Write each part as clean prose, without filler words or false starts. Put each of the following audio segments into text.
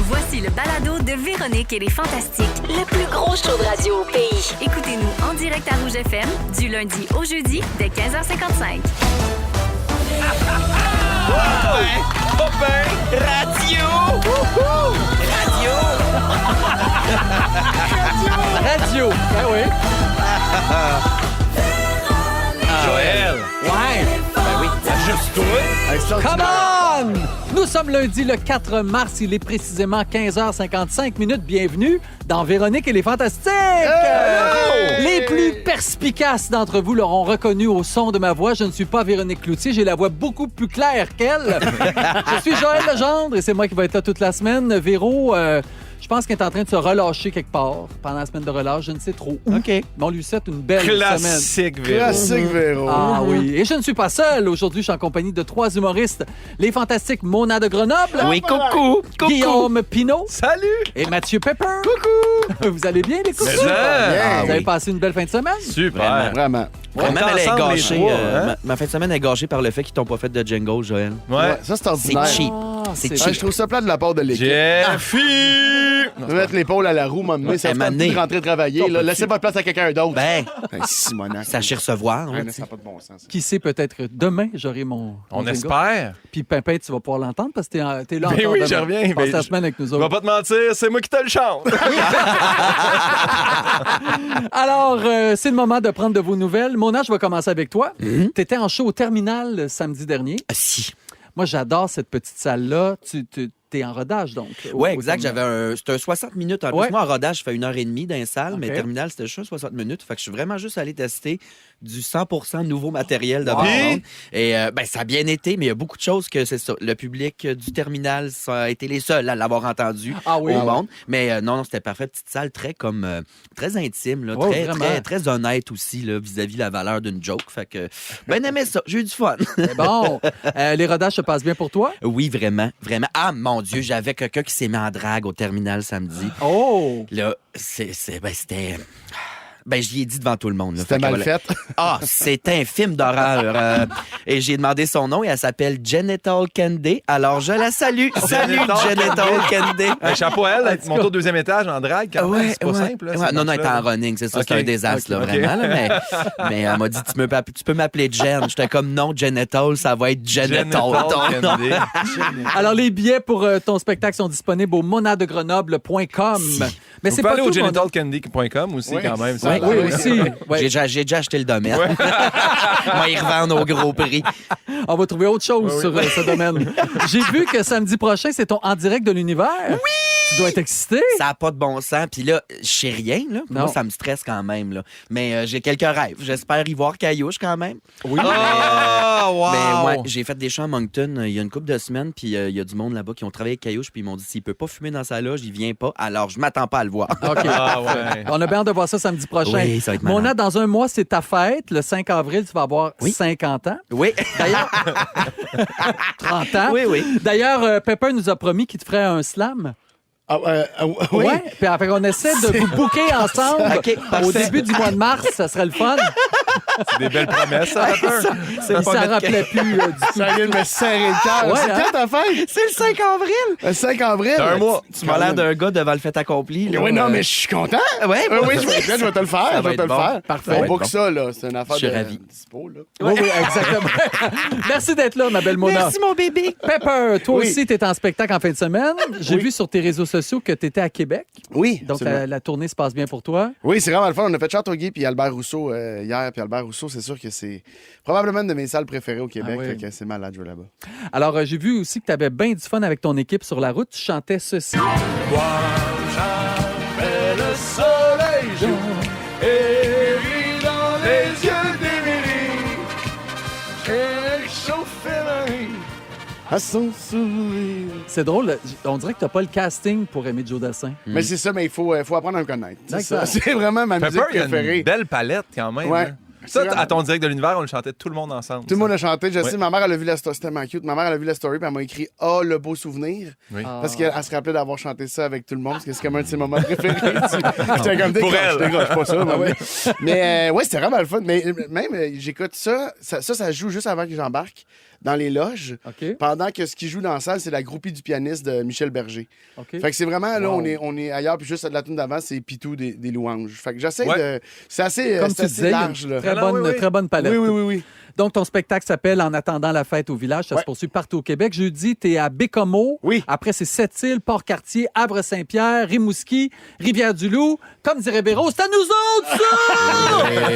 Voici le balado de Véronique et les Fantastiques. Le plus gros show de radio au pays. Écoutez-nous en direct à Rouge FM du lundi au jeudi dès 15h55. Radio! Radio! Ben oui. Joël! Ouais. Ben oui, juste toi! Come on! Nous sommes lundi le 4 mars. Il est précisément 15h55. Bienvenue dans Véronique et les Fantastiques! Les plus perspicaces d'entre vous l'auront reconnu au son de ma voix. Je ne suis pas Véronique Cloutier. J'ai la voix beaucoup plus claire qu'elle. Je suis Joël Legendre et c'est moi qui vais être là toute la semaine. Véro... je pense qu'elle est en train de se relâcher quelque part pendant la semaine de relâche. Je ne sais trop où. OK. Mais on lui souhaite une belle semaine. Classique, Véro. Classique, Véro. Ah oui. Et je ne suis pas seul. Aujourd'hui, je suis en compagnie de 3 humoristes. Les fantastiques Mona de Grenoble. Oui, coucou! Coucou! Guillaume Pinault. Salut! Et Mathieu Pepper. Coucou! Vous allez bien, les coucous? Mais ça! Vous avez passé une belle fin de semaine? Super! Vraiment. Vraiment, elle est ensemble, gâchée. les trois, hein? Ma fin de semaine est gâchée par le fait qu'ils t'ont pas fait de jingle, Joël. Ouais. Ça, c'est C'est ordinaire. cheap. Ah, C'est Ouais, cheap. je trouve ça plat de la part de l'équipe. Jeffy! De mettre l'épaule à la roue, m'amener, ça Elle se m'a tente amené. de rentrer travailler. Là. Laissez pas de place à quelqu'un d'autre. Ben, Simonac. sachez recevoir. Ouais, hein, ça n'a pas de bon sens. Qui sait, peut-être demain, j'aurai mon On jingle. espère. Puis Pimpin, tu vas pouvoir l'entendre parce que t'es là Ben encore oui, demain. je reviens. Passe Ben, ta semaine avec nous Je autres. vais pas te mentir, c'est moi qui te le chante. Alors, c'est le moment de prendre de vos nouvelles. Mona, je vais commencer avec toi. Tu étais en show au Terminal samedi dernier. Ah, si. Moi, j'adore cette petite salle-là. Tu es en rodage, donc. Oui, exact. C'était un 60 minutes. En plus, Ouais. moi, en rodage, je fais 1h30 dans les salles, mais OK. terminal, c'était juste un 60 minutes. Fait que je suis vraiment juste allé tester du 100% nouveau matériel de Wow. bande. Et ça a bien été, mais il y a beaucoup de choses que c'est ça. Le public du terminal, ça a été les seuls à l'avoir entendu Ah oui? au monde. Mais non, c'était parfait. Petite salle très très intime, là, Ouais, très, vraiment. très, très honnête aussi là, vis-à-vis la valeur d'une joke. Fait que ben aimé ça. J'ai eu du fun. C'est bon. Les rodages se passent bien pour toi? Oui, vraiment, vraiment. Ah, mon Dieu, j'avais quelqu'un qui s'est mis en drague au terminal samedi. Oh! Là, c'était... Ben, je l'ai dit devant tout le monde. là. C'était Fait que mal voilà. fait. Ah, c'est un film d'horreur. Et j'ai demandé son nom et elle s'appelle Genital Candy. Alors, je la salue. Salut, Genital Candy. Un chapeau à elle, monter au deuxième étage en drague, quand même. C'est pas simple. Là, Ouais. cette Non, elle était en marche-là. running, c'est ça. Ok. C'est un désastre, là, Ok. vraiment. Là, mais elle m'a dit, tu peux m'appeler Jen. J'étais comme, non, Genital, ça va être Genital. Genital Candy. Alors, les billets pour ton spectacle sont disponibles au monadegrenoble.com. Mais Vous c'est pouvez pas aller tout, au genitalcandy.com aussi, Oui, quand même. ça a ça. Oui, l'air. aussi. Ouais. J'ai déjà acheté le domaine. On va y revendre au gros prix. On va trouver autre chose sur ce domaine. J'ai vu que samedi prochain, c'est ton En direct de l'univers. Oui! Tu dois être excité. Ça n'a pas de bon sens. Puis là, je sais rien. Là. Non. Moi, ça me stresse quand même. Là. Mais j'ai quelques rêves. J'espère y voir Caillouche quand même. Oui. Ah, wow! Mais ouais, j'ai fait des shows à Moncton il y a une couple de semaines. Puis il y a du monde là-bas qui ont travaillé avec Caillouche. Puis ils m'ont dit s'il peut pas fumer dans sa loge, il vient pas. Alors, je m'attends pas à le voir. OK. Ah, ouais. On a bien hâte de voir ça samedi prochain. Oui, ça va être malade. Mona, dans un mois, c'est ta fête. Le 5 avril, tu vas avoir Oui. 50 ans. Oui. D'ailleurs, 30 ans. Oui, oui. D'ailleurs, Pepper nous a promis qu'il te ferait un slam. Ah, oui. Ouais. Puis après, on essaie de vous booker ensemble OK, au parfait. début du mois de mars. Ça serait le fun. C'est des belles promesses, ça, Pepper. Il s'en rappelait plus du tout. Ça vient de me serrer le cœur. Ouais, C'est hein? quand ta fête? C'est le 5 avril. Le 5 avril. T'as un mois. Tu m'as l'air d'un gars devant le fait accompli. là. Oui, non, mais je suis content. Ouais, Oui, je vais te le faire. Ça Je va vais te être le bon. faire. Parfait. On book ça, là. C'est une affaire Je suis de ravi. dispo, là. Oui, oui, exactement. Merci d'être là, ma belle Mona. Merci, mon bébé. Pepper, toi Oui. aussi, tu es en spectacle en fin de semaine. J'ai Oui. vu sur tes réseaux sociaux que tu étais à Québec. Oui, Donc, absolument. la tournée se passe bien pour toi. Oui, c'est vraiment le fun. On a fait Châteauguay puis Albert Rousseau hier. Puis Albert Rousseau, c'est sûr que c'est probablement une de mes salles préférées au Québec. Ah oui. Fait que c'est malade de jouer là-bas. Alors, j'ai vu aussi que tu avais bien du fun avec ton équipe sur la route. Tu chantais ceci. Le soleil joue et rit dans les yeux d'Émilie. À son sourire. C'est drôle, on dirait que tu n'as pas le casting pour aimer Joe Dassin. Mais c'est ça, mais il faut apprendre à me connaître. C'est D'accord. ça. C'est vraiment ma musique Pepper, il y a préférée. une belle palette, quand même. Ouais. hein. Ça, C'est à ton direct de l'univers, on le chantait tout le monde ensemble. Tout le monde a chanté. Je Ouais. sais, ma mère, elle a vu la story. C'était tellement cute. Ma mère, elle a vu la story, puis elle m'a écrit « Ah, le beau souvenir Oui. ». Parce qu'elle se rappelait d'avoir chanté ça avec tout le monde, parce que c'est comme un de ses moments préférés. J'étais comme Pour elle. décroche pas ça. Mais ouais, c'était vraiment le fun. Mais même, j'écoute ça joue juste avant que j'embarque. dans les loges, OK. pendant que ce qui joue dans la salle, c'est la groupie du pianiste de Michel Berger. OK. Fait que c'est vraiment, là, on est ailleurs, puis juste la tune d'avant, c'est Pitou des louanges. Fait que j'essaie de... C'est assez, Comme c'est tu assez disais, large, là. très bonne palette. Oui. Donc, ton spectacle s'appelle En attendant la fête au village. Ça se poursuit partout au Québec. Jeudi, tu es à Bécomo. Oui. Après, c'est Sept-Îles, Port-Cartier, Havre-Saint-Pierre, Rimouski, Rivière-du-Loup. Comme dirait Véro, c'est à nous autres,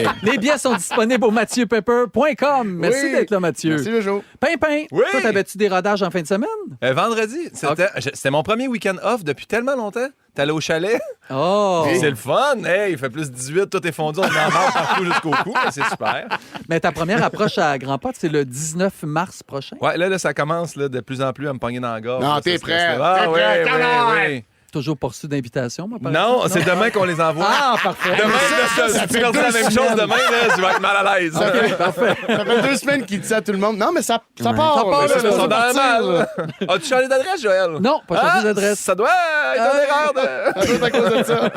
ça! Les billets sont disponibles au mathieuPepper.com. Merci d'être là, Mathieu. Merci, Jojo. Pimpin, Oui. toi, t'avais-tu des rodages en fin de semaine? Vendredi, c'était mon premier week-end off depuis tellement longtemps. T'es allé au chalet. Oh! C'est le fun. Hey, il fait plus 18, tout est fondu, on en marre partout jusqu'au cou. Mais c'est super. Mais ta première approche à Grand Pot, c'est le 19 mars prochain. Ouais, là, ça commence là, de plus en plus à me pogner dans la gorge. Non, Là, t'es ça, prêt. Ah, T'es prêt, come on! oui. Toujours pas reçu d'invitation, moi, par Non, exemple? c'est demain qu'on les envoie. Ah, parfait. Demain, ça si tu fait leur dis la 2 même chose semaines. demain, là, tu vas être mal à l'aise. OK, parfait. Ça fait 2 semaines qu'il dit ça à tout le monde. Non, mais ça part. Ça part, là, là, ça Ils va sont dans la partir, malle. là. As-tu changé d'adresse, Joël? Non, pas changé d'adresse. Ça doit être une erreur de... Ça doit être à cause de ça.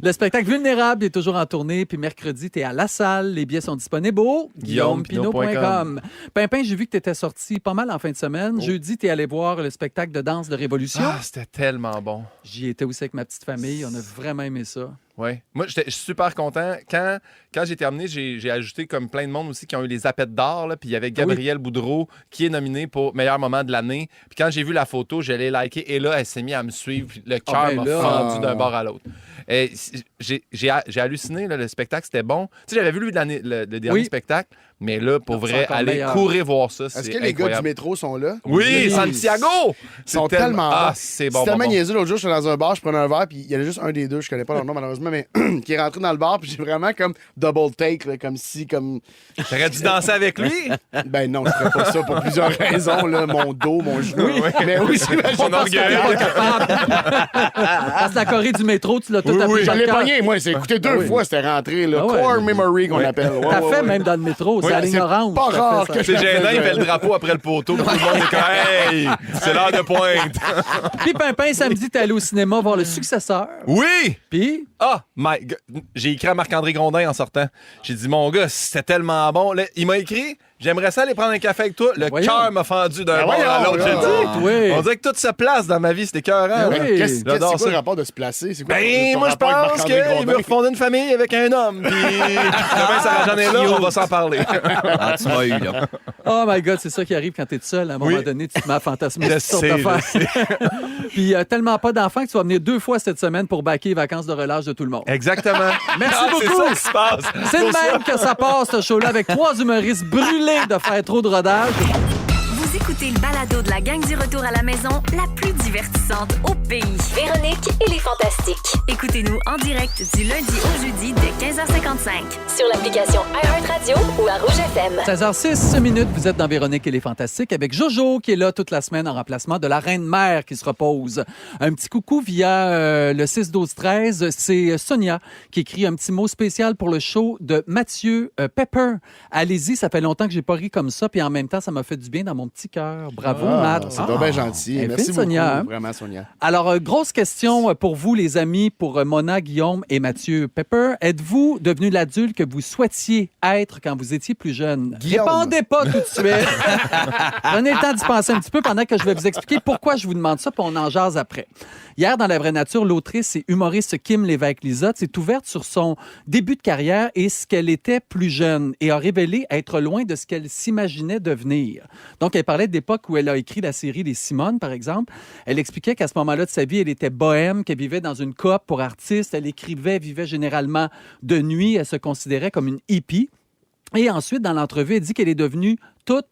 Le spectacle Vulnérable est toujours en tournée. Puis mercredi, tu es à La Salle. Les billets sont disponibles au guillaumepinot.com. Pimpin, j'ai vu que tu étais sorti pas mal en fin de semaine. Jeudi, tu es allé voir le spectacle de danse de Révolution. Ah, c'était tellement bon. J'y étais aussi avec ma petite famille. On a vraiment aimé ça. Oui. Moi, je suis super content. Quand j'ai terminé, j'ai ajouté comme plein de monde aussi qui ont eu les appels d'or. Puis il y avait Gabrielle Boudreau qui est nominée pour meilleur moment de l'année. Puis quand j'ai vu la photo, je l'ai liké. Et là, elle s'est mise à me suivre. Puis le cœur m'a fendu d'un bord à l'autre. Et j'ai halluciné. Là, le spectacle, c'était bon. Tu sais, j'avais vu le dernier spectacle. Mais là, pour vrai, aller meilleur. Courir voir ça, c'est Est-ce que les incroyable. gars du métro sont là? Oui, Santiago! Ils sont tellement Ah, bons. c'est bon. C'est tellement bon. niaiseux. L'autre jour, j'étais dans un bar, je prenais un verre, puis il y en a juste un des deux, je connais pas leur nom malheureusement, mais qui est rentré dans le bar, puis j'ai vraiment comme double take, là, comme si, comme. T'aurais dû danser avec lui? Ben non, je ferais pas ça pour plusieurs raisons, là, mon dos, mon genou. Mais oui, j'imagine. Mon orgueil. Parce que la Corée du métro, tu l'as tout appris. Je l'ai pogné, moi, c'est écouté 2 fois, c'était rentré, là. Ah ouais. Core memory qu'on appelle. Ouais, T'as ouais, fait ouais. même dans le métro. C'est la ligne c'est orange. pas t'as rare fait ça. que C'est gênant, il fait le drapeau après le poteau. Tout le monde est comme, hey, c'est l'heure de pointe. Puis Pimpin, samedi, t'es allé au cinéma voir le successeur. Oui! Puis, Ah, j'ai écrit à Marc-André Grondin en sortant. J'ai dit, mon gars, c'était tellement bon. Là, il m'a écrit, j'aimerais ça aller prendre un café avec toi. Le Voyons. cœur m'a fendu d'un bord voyons, à l'autre. là. J'ai dit, oui. on dirait que tout se place dans ma vie, c'était écœurant. Ben là. oui. Qu'est-ce J'adore c'est quoi ça. le rapport de se placer? C'est quoi Ben, ton moi, je rapport avec pense Marc-André qu'il Grondin? veut refonder une famille avec un homme. Puis, demain, Sarah-Jeanne est là, on va s'en parler. Ah, tu m'as eu, là. oh my God, c'est ça qui arrive quand t'es tout seul. À un moment Oui. donné, tu te mets à fantasmer Je toutes sortes sais, d'affaires. Puis, tellement pas d'enfants que tu vas venir 2 fois cette semaine pour baquer les vacances de relâche de tout le monde. Exactement. Merci Ah, beaucoup. C'est ça qui se passe. C'est Pour le ça. même que ça passe, ce show-là, avec 3 humoristes brûlés de faire trop de rodage. Vous écoutez le balado de la gang du retour à la maison, la plus divertissante au pays. Véronique et les Fantastiques. Écoutez-nous en direct du lundi au jeudi dès 15h55. Sur l'application iHeartRadio ou à Rouge FM. 16h06, vous êtes dans Véronique et les Fantastiques avec Jojo qui est là toute la semaine en remplacement de la Reine-Mère qui se repose. Un petit coucou via le 6-12-13. C'est Sonia qui écrit un petit mot spécial pour le show de Mathieu Pepper. Allez-y, ça fait longtemps que j'ai pas ri comme ça, puis en même temps, ça m'a fait du bien dans mon petit cœur. Bravo, Matt. C'est donc bien gentil. Elle est Merci fine, beaucoup. Sonia, hein? Vraiment, Sonia. Alors, grosse question pour vous, les amis, pour Mona, Guillaume et Mathieu Pepper. Êtes-vous devenu l'adulte que vous souhaitiez être quand vous étiez plus jeune? Guillaume. Répondez pas tout de suite. Prenez le temps d'y penser un petit peu pendant que je vais vous expliquer pourquoi je vous demande ça, puis on en jase après. Hier, dans La Vraie Nature, l'autrice et humoriste Kim Lévesque-Lizotte s'est ouverte sur son début de carrière et ce qu'elle était plus jeune et a révélé être loin de ce qu'elle s'imaginait devenir. Donc, elle parlait d'époque où elle a écrit la série Les Simones, par exemple. Elle expliquait qu'à ce moment-là de sa vie, elle était bohème, qu'elle vivait dans une coop pour artistes. Elle écrivait, vivait généralement de nuit. Elle se considérait comme une hippie. Et ensuite, dans l'entrevue, elle dit qu'elle est devenue tout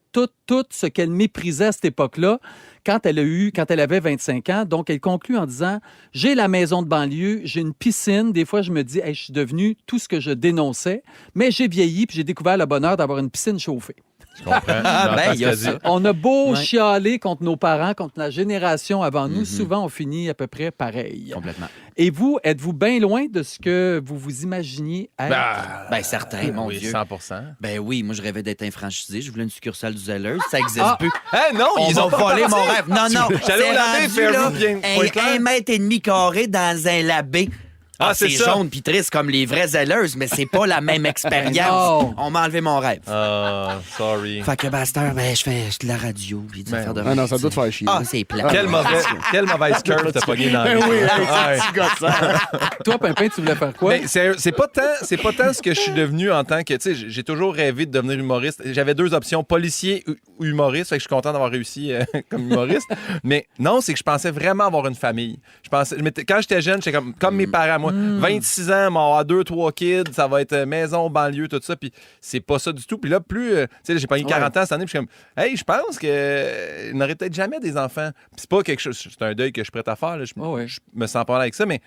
ce qu'elle méprisait à cette époque-là quand elle avait 25 ans. Donc, elle conclut en disant « J'ai la maison de banlieue, j'ai une piscine. Des fois, je me dis, hey, je suis devenue tout ce que je dénonçais, mais j'ai vieilli puis j'ai découvert le bonheur d'avoir une piscine chauffée. » Je comprends. Ben, il y a ça. On a beau Ouais. chialer contre nos parents, contre la génération avant nous, Mhm. souvent on finit à peu près pareil. Complètement. Et vous, êtes-vous bien loin de ce que vous vous imaginiez être? Ben, certain, mon oui, Dieu. 100%. Ben oui, moi, je rêvais d'être infranchisé. Je voulais une succursale du Zellers. Ça existe Ah! plus. Hein, non, On ils va ont pas voler parti. mon rêve. Non, non. J'allais au c'est labé, rendu, Fairview, là, bien, Pointe-Claire. 1,5 mètre carré dans un labé. Ah, c'est ça. jaune puis triste comme les vraies zèleuses, mais c'est pas la même expérience. Non. On m'a enlevé mon rêve. Ah, sorry. Fait que, Bastard, je fais de la radio puis des affaires de Ah non, ça doit te faire chier. Ah, c'est plat. Quelle mauvaise curve t'as pogné dans la vie. Oui, Ouais. c'est gossant. Toi, Pimpin, tu voulais faire quoi? Mais c'est pas tant ce que je suis devenu en tant que, tu sais, j'ai toujours rêvé de devenir humoriste. J'avais 2 options, policier ou humoriste, fait que je suis content d'avoir réussi comme humoriste. Mais non, c'est que je pensais vraiment avoir une famille. Quand j'étais jeune, j'étais comme mes parents, moi, 26 ans, m'avoir 2-3 kids, ça va être maison, banlieue, tout ça, puis c'est pas ça du tout. Puis là, tu sais, j'ai pogné 40 ans cette année, puis je suis comme, hey, je pense que il n'aurait peut-être jamais des enfants. Puis c'est pas quelque chose, c'est un deuil que je suis prêt à faire, là. Je me sens pas mal avec ça, mais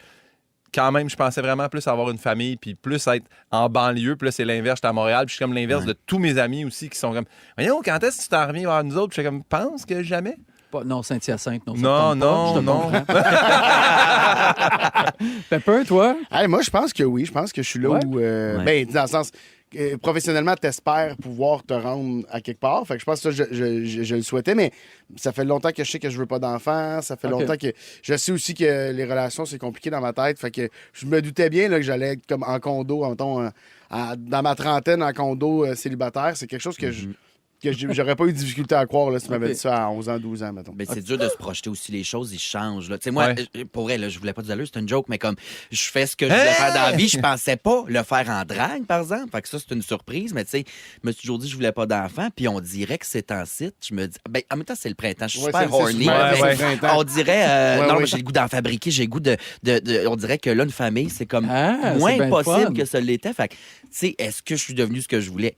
quand même, je pensais vraiment plus avoir une famille, puis plus être en banlieue. Puis là, c'est l'inverse, j'étais à Montréal, puis je suis comme l'inverse de tous mes amis aussi qui sont comme, voyons, quand est-ce que tu t'en reviens vers nous autres? Puis je suis comme, pense que jamais. Non, Saint-Hyacinthe, non. Non. Pepper, toi? Hey, moi, je pense que oui. Je pense que je suis là Ouais. où... Ben, dans le sens... professionnellement, t'espères pouvoir te rendre à quelque part. Fait que je pense que ça, je le souhaitais, mais ça fait longtemps que je sais que je veux pas d'enfants. Ça fait longtemps que... Je sais aussi que les relations, c'est compliqué dans ma tête. Fait que je me doutais bien là, que j'allais être comme en condo, mettons, dans ma trentaine, en condo célibataire. C'est quelque chose que j'aurais pas eu de difficulté à croire là, si tu m'avais dit ça à 11 ans, 12 ans, mettons. Ben, c'est dur de se projeter aussi. Les choses, ils changent. Là. Tu sais, moi, pour vrai, là, je voulais pas dire c'est une joke, mais comme je fais ce que je voulais faire dans la vie, je pensais pas le faire en drague, par exemple. Fait que ça, c'est une surprise. Mais tu sais, je me suis toujours dit que je voulais pas d'enfant. Puis on dirait que c'est en site. Je me dis, ben, en même temps, c'est le printemps. Je suis super horny. On dirait, non, j'ai le goût d'en fabriquer. J'ai le goût de. On dirait que là, une famille, c'est comme moins c'est bien possible fun. que ça l'était. Fait que, tu sais, est-ce que je suis devenu ce que je voulais?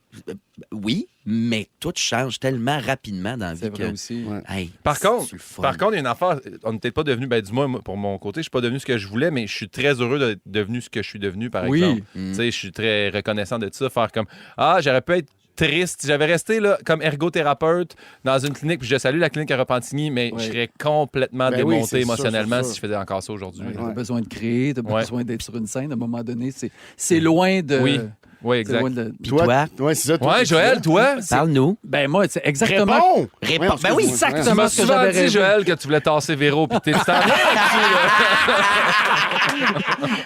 Oui, mais tout change tellement rapidement dans la vie C'est vrai que... aussi. Ouais. Hey, Par contre, c'est le fun. il y a une affaire, on n'était pas devenu, ben dis-moi, pour mon côté, je suis pas devenu ce que je voulais, mais je suis très heureux d'être devenu ce que je suis devenu, par exemple. Tu sais, je suis très reconnaissant de ça, faire comme, j'aurais pu être triste. J'avais resté là comme ergothérapeute dans une clinique, puis je salue la clinique à Repentigny, mais je serais complètement démonté c'est émotionnellement sûr, c'est si je faisais encore ça aujourd'hui. Tu as besoin de créer, tu as Ouais. besoin d'être sur une scène. À un moment donné, c'est loin de... Oui, c'est exact. loin de- Puis toi, Ouais, c'est ça. toi, Ouais, tu Joël, fais. toi, parle-nous. Ben moi, c'est exactement... Réponds! Ben oui, tu exactement m'as ce que souvent j'avais dit, rêvé. Joël, que tu voulais tasser Véro, puis t'es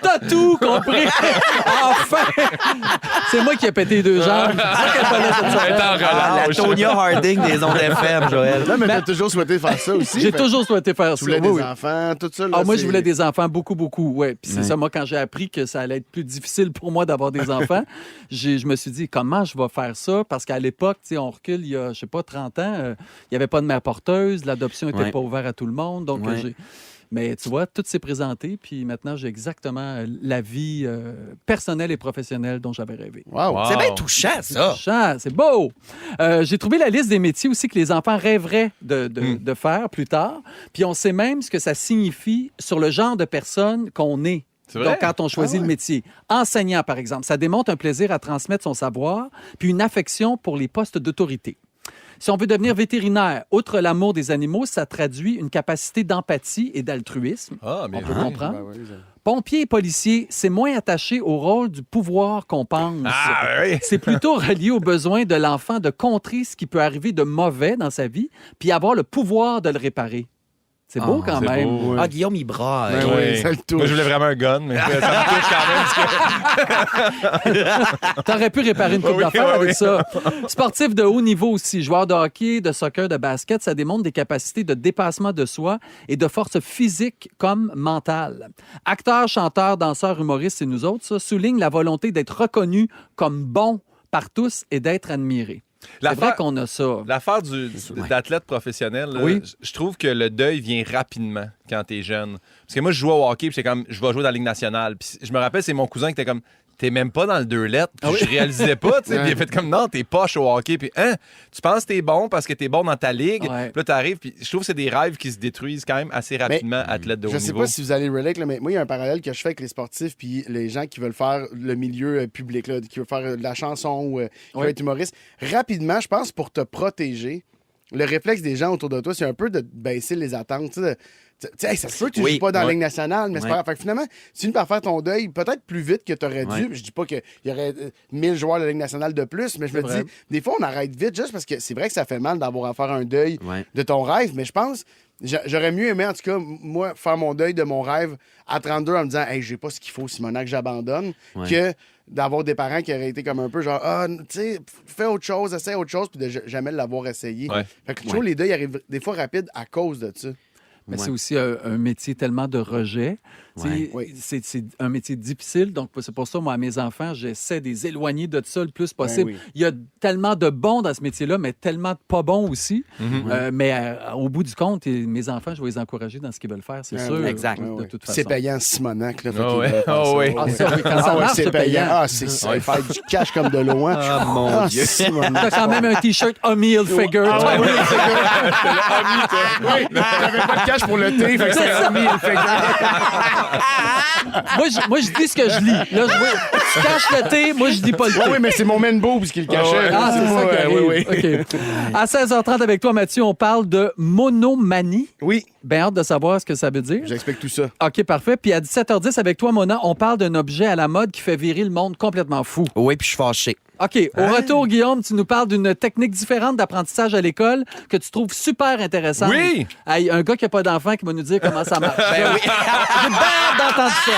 T'as tout compris! Enfin! C'est moi qui ai pété les 2 jambes. C'est ça qu'elle fallait cette Elle est semaine. en La relâche. Tonya Harding des ondes FM, Joël. Non, mais t'as toujours souhaité faire ça aussi. J'ai Fait- toujours souhaité faire Tu ça. voulais oui, des oui. enfants, tout ça. Là, Ah, moi, c'est- je voulais des enfants, beaucoup, beaucoup. Ouais. Puis c'est ça, moi, quand j'ai appris que ça allait être plus difficile pour moi d'avoir des enfants, je me suis dit, comment je vais faire ça? Parce qu'à l'époque, tu sais, on recule, il y a, je sais pas, 30 ans, il n'y avait pas de mère porteuse, l'adoption n'était pas ouverte à tout le monde. Donc, mais tu vois, tout s'est présenté, puis maintenant, j'ai exactement la vie personnelle et professionnelle dont j'avais rêvé. Wow. C'est bien touchant, ça. Touchant, c'est beau! J'ai trouvé la liste des métiers aussi que les enfants rêveraient de faire plus tard. Puis on sait même ce que ça signifie sur le genre de personne qu'on est. C'est vrai? Donc, quand on choisit le métier. Enseignant, par exemple, ça démontre un plaisir à transmettre son savoir, puis une affection pour les postes d'autorité. Si on veut devenir vétérinaire, outre l'amour des animaux, ça traduit une capacité d'empathie et d'altruisme. Ah, bien On peut vu. comprendre. Ben oui, ça- Pompier et policier, c'est moins attaché au rôle du pouvoir qu'on pense. Ah, oui. C'est plutôt relié au besoin de l'enfant de contrer ce qui peut arriver de mauvais dans sa vie, puis avoir le pouvoir de le réparer. C'est beau quand c'est même. beau. Ah, Guillaume, il braille. Ben oui, ça le touche. Moi, je voulais vraiment un gun, mais ça me touche quand même. T'aurais pu réparer une coupe Oui, d'affaires oui, avec oui. ça. Sportif de haut niveau aussi, joueur de hockey, de soccer, de basket, ça démontre des capacités de dépassement de soi et de force physique comme mentale. Acteur, chanteur, danseur, humoriste, c'est nous autres, ça souligne la volonté d'être reconnu comme bon par tous et d'être admiré. C'est vrai qu'on a ça. L'affaire d'athlète professionnel, là, Oui. je trouve que le deuil vient rapidement quand t'es jeune. Parce que moi, je jouais au hockey, puis j'étais comme, je vais jouer dans la Ligue nationale. Puis je me rappelle, c'est mon cousin qui était comme, t'es même pas dans le 2 lettres. Puis je réalisais pas, tu sais. Puis il a fait comme, non, t'es poche au hockey. Puis, tu penses que t'es bon parce que t'es bon dans ta ligue. Ouais. Puis là, t'arrives, puis je trouve que c'est des rêves qui se détruisent quand même assez rapidement, athlète de haut Je sais niveau. pas si vous allez relate, là, mais moi, il y a un parallèle que je fais avec les sportifs puis les gens qui veulent faire le milieu public, là, qui veulent faire de la chanson ou qui veulent être humoriste. Rapidement, je pense, pour te protéger, le réflexe des gens autour de toi, c'est un peu de baisser les attentes. Tu sais, hey, ça se peut que tu ne joues pas dans la Ligue nationale, mais c'est pas grave. Fait que finalement, tu finis par faire ton deuil peut-être plus vite que tu aurais dû. Je dis pas qu'il y aurait 1000 joueurs de la Ligue nationale de plus, mais je me dis, des fois, on arrête vite juste parce que c'est vrai que ça fait mal d'avoir à faire un deuil de ton rêve, mais je pense... J'aurais mieux aimé, en tout cas, moi, faire mon deuil de mon rêve à 32 en me disant « Hey, j'ai pas ce qu'il faut, Simonac, j'abandonne que d'avoir des parents qui auraient été comme un peu genre « Ah, tu sais, fais autre chose, essaie autre chose » puis de jamais l'avoir essayé. Fait que toujours, les deuils arrivent des fois rapides à cause de ça. Mais c'est aussi un métier tellement de rejet. C'est un métier difficile. Donc, c'est pour ça, moi, à mes enfants, j'essaie de les éloigner de ça le plus possible. Il y a tellement de bons dans ce métier-là, mais tellement de pas bons aussi. Mais au bout du compte, mes enfants, je vais les encourager dans ce qu'ils veulent faire, c'est sûr. Exact. De toute façon. C'est payant, Simonac. Là, Quand ça marche, c'est payant. Ah, c'est ça. Faire du cash comme de loin. Ah, mon Dieu. T'as quand même un T-shirt Omni Hilfiger. J'avais pas de cash pour le thé, fait que c'est Omni Hilfiger. Moi, je dis ce que je lis. Là, tu caches le thé, moi, je dis pas le thé. Oui, mais c'est mon man boobs qui le cachait. Ah, c'est ça qui arrive. Oui. OK. À 16h30 avec toi, Mathieu, on parle de monomanie. Oui. Bien hâte de savoir ce que ça veut dire. J'explique tout ça. OK, parfait. Puis à 17h10 avec toi, Mona, on parle d'un objet à la mode qui fait virer le monde complètement fou. Oui, puis je suis fâché. OK. Au retour, Guillaume, tu nous parles d'une technique différente d'apprentissage à l'école que tu trouves super intéressante. Oui! Hey, un gars qui n'a pas d'enfant qui va nous dire comment ça marche. Ben oui. J'ai bien hâte d'entendre ça.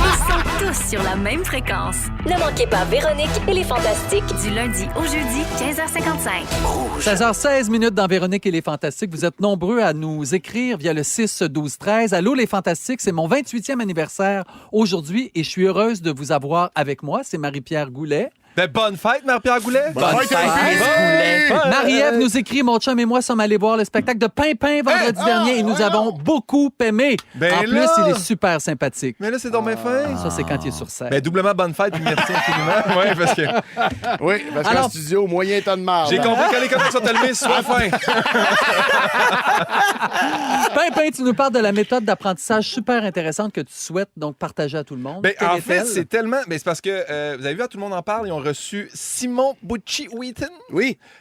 Ils sont tous sur la même fréquence. Ne manquez pas Véronique et les Fantastiques. Du lundi au jeudi, 15h55. 16h16 minutes dans Véronique et les Fantastiques. Vous êtes nombreux à nous écrire via le 6-12-13. Allô, les Fantastiques, c'est mon 28e anniversaire aujourd'hui et je suis heureuse de vous avoir avec moi. C'est Marie-Pierre Goulet. Ben, bonne fête, Marie-Pierre Goulet. Bonne fête, Miss Goulet. Marie-Ève nous écrit, mon chum et moi sommes allés voir le spectacle de Pimpin vendredi dernier et nous avons beaucoup aimé. Ben en là! plus, il est super sympathique. Mais là, c'est dans mes fins. Ça, c'est quand il est sur scène. Ben, doublement bonne fête, puis merci infiniment. Oui, parce que Oui, parce qu'en Alors- studio, moyen temps de marde. j'ai compris quand les commentaires sont élevés, sois fin. Pimpin, tu nous parles de la méthode d'apprentissage super intéressante que tu souhaites donc partager à tout le monde. Ben, Quelle en est-elle? fait, c'est tellement. Ben, c'est parce que vous avez vu, Tout le monde en parle. Ils ont reçu Simon Bucci-Wheaton,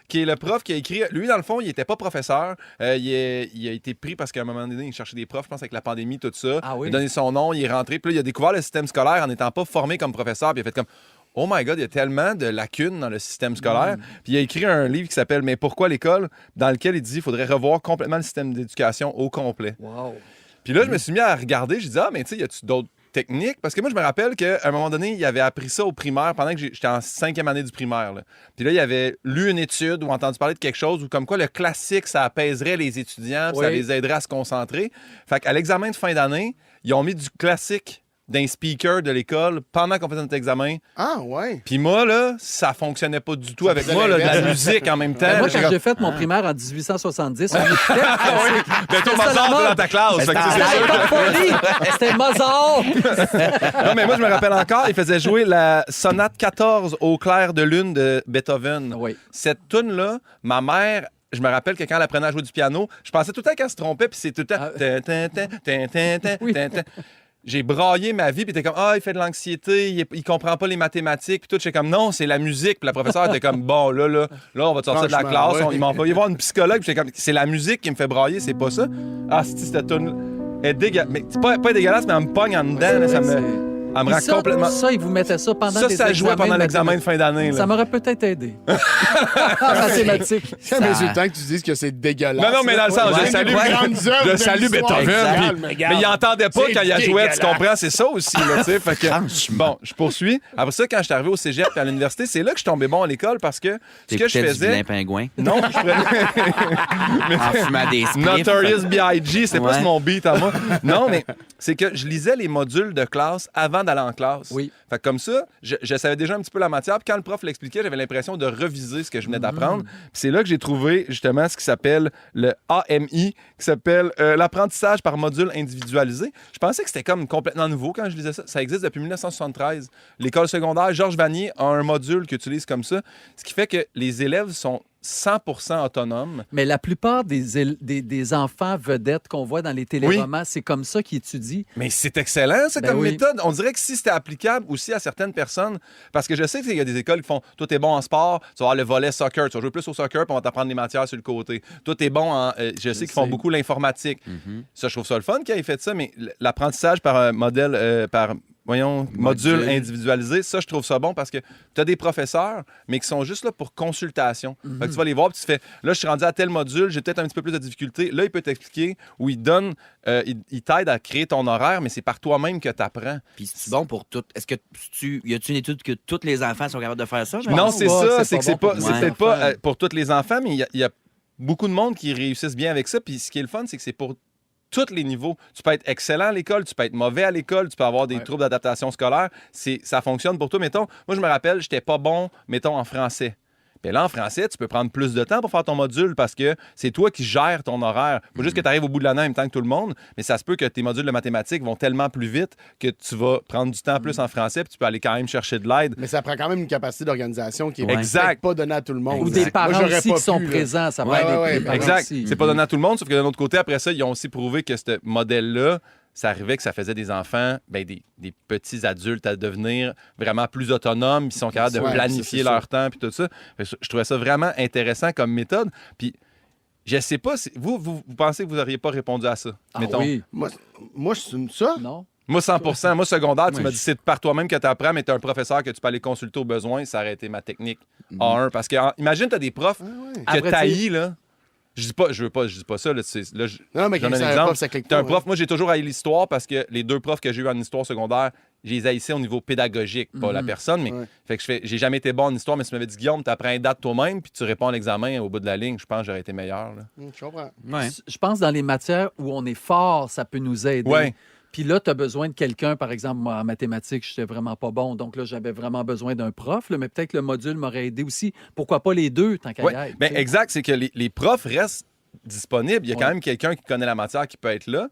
qui est le prof qui a écrit. Lui, dans le fond, il n'était pas professeur. Il a été pris parce qu'à un moment donné, il cherchait des profs, je pense, avec la pandémie, tout ça. Ah oui? Il a donné son nom, il est rentré. Puis là, il a découvert le système scolaire en n'étant pas formé comme professeur. Puis il a fait comme. Oh my God, il y a tellement de lacunes dans le système scolaire. Puis il a écrit un livre qui s'appelle Mais pourquoi l'école? Dans lequel il dit qu'il faudrait revoir complètement le système d'éducation au complet. Wow. Puis là, je me suis mis à regarder. J'ai dit, mais tu sais, y a-tu d'autres techniques? Parce que moi, je me rappelle qu'à un moment donné, il avait appris ça au primaire pendant que j'étais en 5e année du primaire. Là. Puis là, il avait lu une étude ou entendu parler de quelque chose où, comme quoi, le classique, ça apaiserait les étudiants, puis ça les aiderait à se concentrer. Fait qu'à l'examen de fin d'année, ils ont mis du classique d'un speaker de l'école pendant qu'on faisait notre examen. Ah, ouais. Puis moi, là, ça fonctionnait pas du tout avec moi, là, de la musique en même temps. Ben, moi, Là, quand j'ai fait mon primaire en 1870, on écoutait Ben, toi, Mozart, t'es dans ta classe. Fait que c'est sûr. C'était Mozart! Non, mais moi, je me rappelle encore, il faisait jouer la sonate 14 au clair de lune de Beethoven. Oui. Cette tune-là, ma mère, je me rappelle que quand elle apprenait à jouer du piano, je pensais tout le temps qu'elle se trompait, puis c'est tout le temps... Oui. J'ai braillé ma vie, puis t'es comme, il fait de l'anxiété, il comprend pas les mathématiques, puis tout. J'étais comme, non, c'est la musique. Puis la professeure était comme, bon, là, on va te sortir de la classe. Franchement, Il m'a envoyé voir une psychologue, puis j'étais comme, c'est la musique qui me fait brailler, c'est pas ça. Ah, c'est cette tune est dégueulasse. Mais c'est pas dégueulasse, mais elle me pogne en dedans, là, elle me rend Ça, complètement. ça, ils vous mettaient ça pendant Ça, tes ça jouait examens pendant de l'examen de fin d'année. là. Ça m'aurait peut-être aidé. En mathématiques. C'est insultant que tu dises que c'est dégueulasse. Non, mais dans le sens, je salue, je salue Beethoven. Mais il entendait pas quand il a joué, tu comprends? C'est ça aussi, là, tu sais. Fait que, bon, je poursuis. Après ça, quand je suis arrivé au cégep et à l'université, c'est là que je suis tombé bon à l'école parce que ce que je Du faisais. vilain pingouin. Non, je prenais. En fumant des spliffs. Notorious B.I.G., c'est pas Ouais. mon beat à moi. Non, mais c'est que je lisais les modules de classe avant d'aller en classe. Oui. Fait que comme ça, je savais déjà un petit peu la matière. Puis quand le prof l'expliquait, j'avais l'impression de reviser ce que je venais d'apprendre. Puis c'est là que j'ai trouvé justement ce qui s'appelle le AMI, qui s'appelle l'apprentissage par module individualisé. Je pensais que c'était comme complètement nouveau quand je lisais ça. Ça existe depuis 1973. L'école secondaire, Georges Vanier a un module qu'il utilise comme ça, ce qui fait que les élèves sont 100% autonomes. Mais la plupart des enfants vedettes qu'on voit dans les téléromans, c'est comme ça qu'ils étudient. Mais c'est excellent, ça, comme oui. méthode. On dirait que si c'était applicable aussi à certaines personnes, parce que je sais qu'il y a des écoles qui font « Toi, t'es bon en sport, tu vas avoir le volet soccer, tu vas jouer plus au soccer, puis on va t'apprendre des matières sur le côté. Toi, t'es bon en... je sais qu'ils font beaucoup l'informatique. Ça, je trouve ça le fun qu'ils aient fait ça, mais l'apprentissage par modèle... module individualisé. Ça, je trouve ça bon parce que tu as des professeurs, mais qui sont juste là pour consultation. Fait que tu vas les voir et tu fais, là, je suis rendu à tel module, j'ai peut-être un petit peu plus de difficulté. Là, il peut t'expliquer ou il t'aide à créer ton horaire, mais c'est par toi-même que tu apprends. Puis c'est bon pour tout. Est-ce que y a-t-il une étude que tous les enfants sont capables de faire ça? Non, c'est ça. C'est que c'est peut-être pas enfants. pour tous les enfants, mais il y a beaucoup de monde qui réussissent bien avec ça. Puis ce qui est le fun, c'est que c'est pour tous les niveaux. Tu peux être excellent à l'école, tu peux être mauvais à l'école, tu peux avoir des troubles d'adaptation scolaire. Ça fonctionne pour toi. Mettons, moi, je me rappelle, j'étais pas bon, mettons, en français. Puis là, en français, tu peux prendre plus de temps pour faire ton module parce que c'est toi qui gères ton horaire. Il faut juste que tu arrives au bout de l'année en même temps que tout le monde, mais ça se peut que tes modules de mathématiques vont tellement plus vite que tu vas prendre du temps plus en français puis tu peux aller quand même chercher de l'aide. Mais ça prend quand même une capacité d'organisation qui est Exact. pas donnée à tout le monde. Ou des parents Moi, j'aurais aussi pas qui sont pu, là. présents. Ça Ouais, va ouais, aider. ouais, Exact. Aussi. C'est pas donné à tout le monde, sauf que d'un autre côté, après ça, ils ont aussi prouvé que ce modèle-là, ça arrivait que ça faisait des enfants, des petits adultes à devenir vraiment plus autonomes, puis ils sont capables de Ouais, planifier ça, c'est leur temps, puis tout ça. Fait que je trouvais ça vraiment intéressant comme méthode. Puis je sais pas, vous pensez que vous n'auriez pas répondu à ça, Ah mettons. oui. Moi, c'est ça. Non? Moi, 100%. Moi, secondaire, tu Ouais, m'as dit c'est par toi-même que tu apprends, mais tu as un professeur que tu peux aller consulter au besoin. Ça aurait été ma technique A1. Parce que, imagine, tu as des profs que Après, t'haïs, là. Je dis pas ça. Là, Non, mais je donne quelqu'un un savait exemple. pas, ça clique T'as un pas, prof, moi j'ai toujours haï l'histoire parce que les deux profs que j'ai eu en histoire secondaire, je les haïssais au niveau pédagogique, pas la personne, mais fait que j'ai jamais été bon en histoire, mais si tu m'avais dit Guillaume, t'apprends une date toi-même, puis tu réponds à l'examen au bout de la ligne, je pense que j'aurais été meilleur. Là. Je comprends. Ouais. Je pense dans les matières où on est fort, ça peut nous aider. Ouais. Puis là, tu as besoin de quelqu'un, par exemple, moi, en mathématiques, je n'étais vraiment pas bon. Donc là, j'avais vraiment besoin d'un prof, là, mais peut-être que le module m'aurait aidé aussi. Pourquoi pas les deux, tant qu'à y être, Ben, tu sais? exact, c'est que les profs restent disponibles. Il y a quand même quelqu'un qui connaît la matière qui peut être là.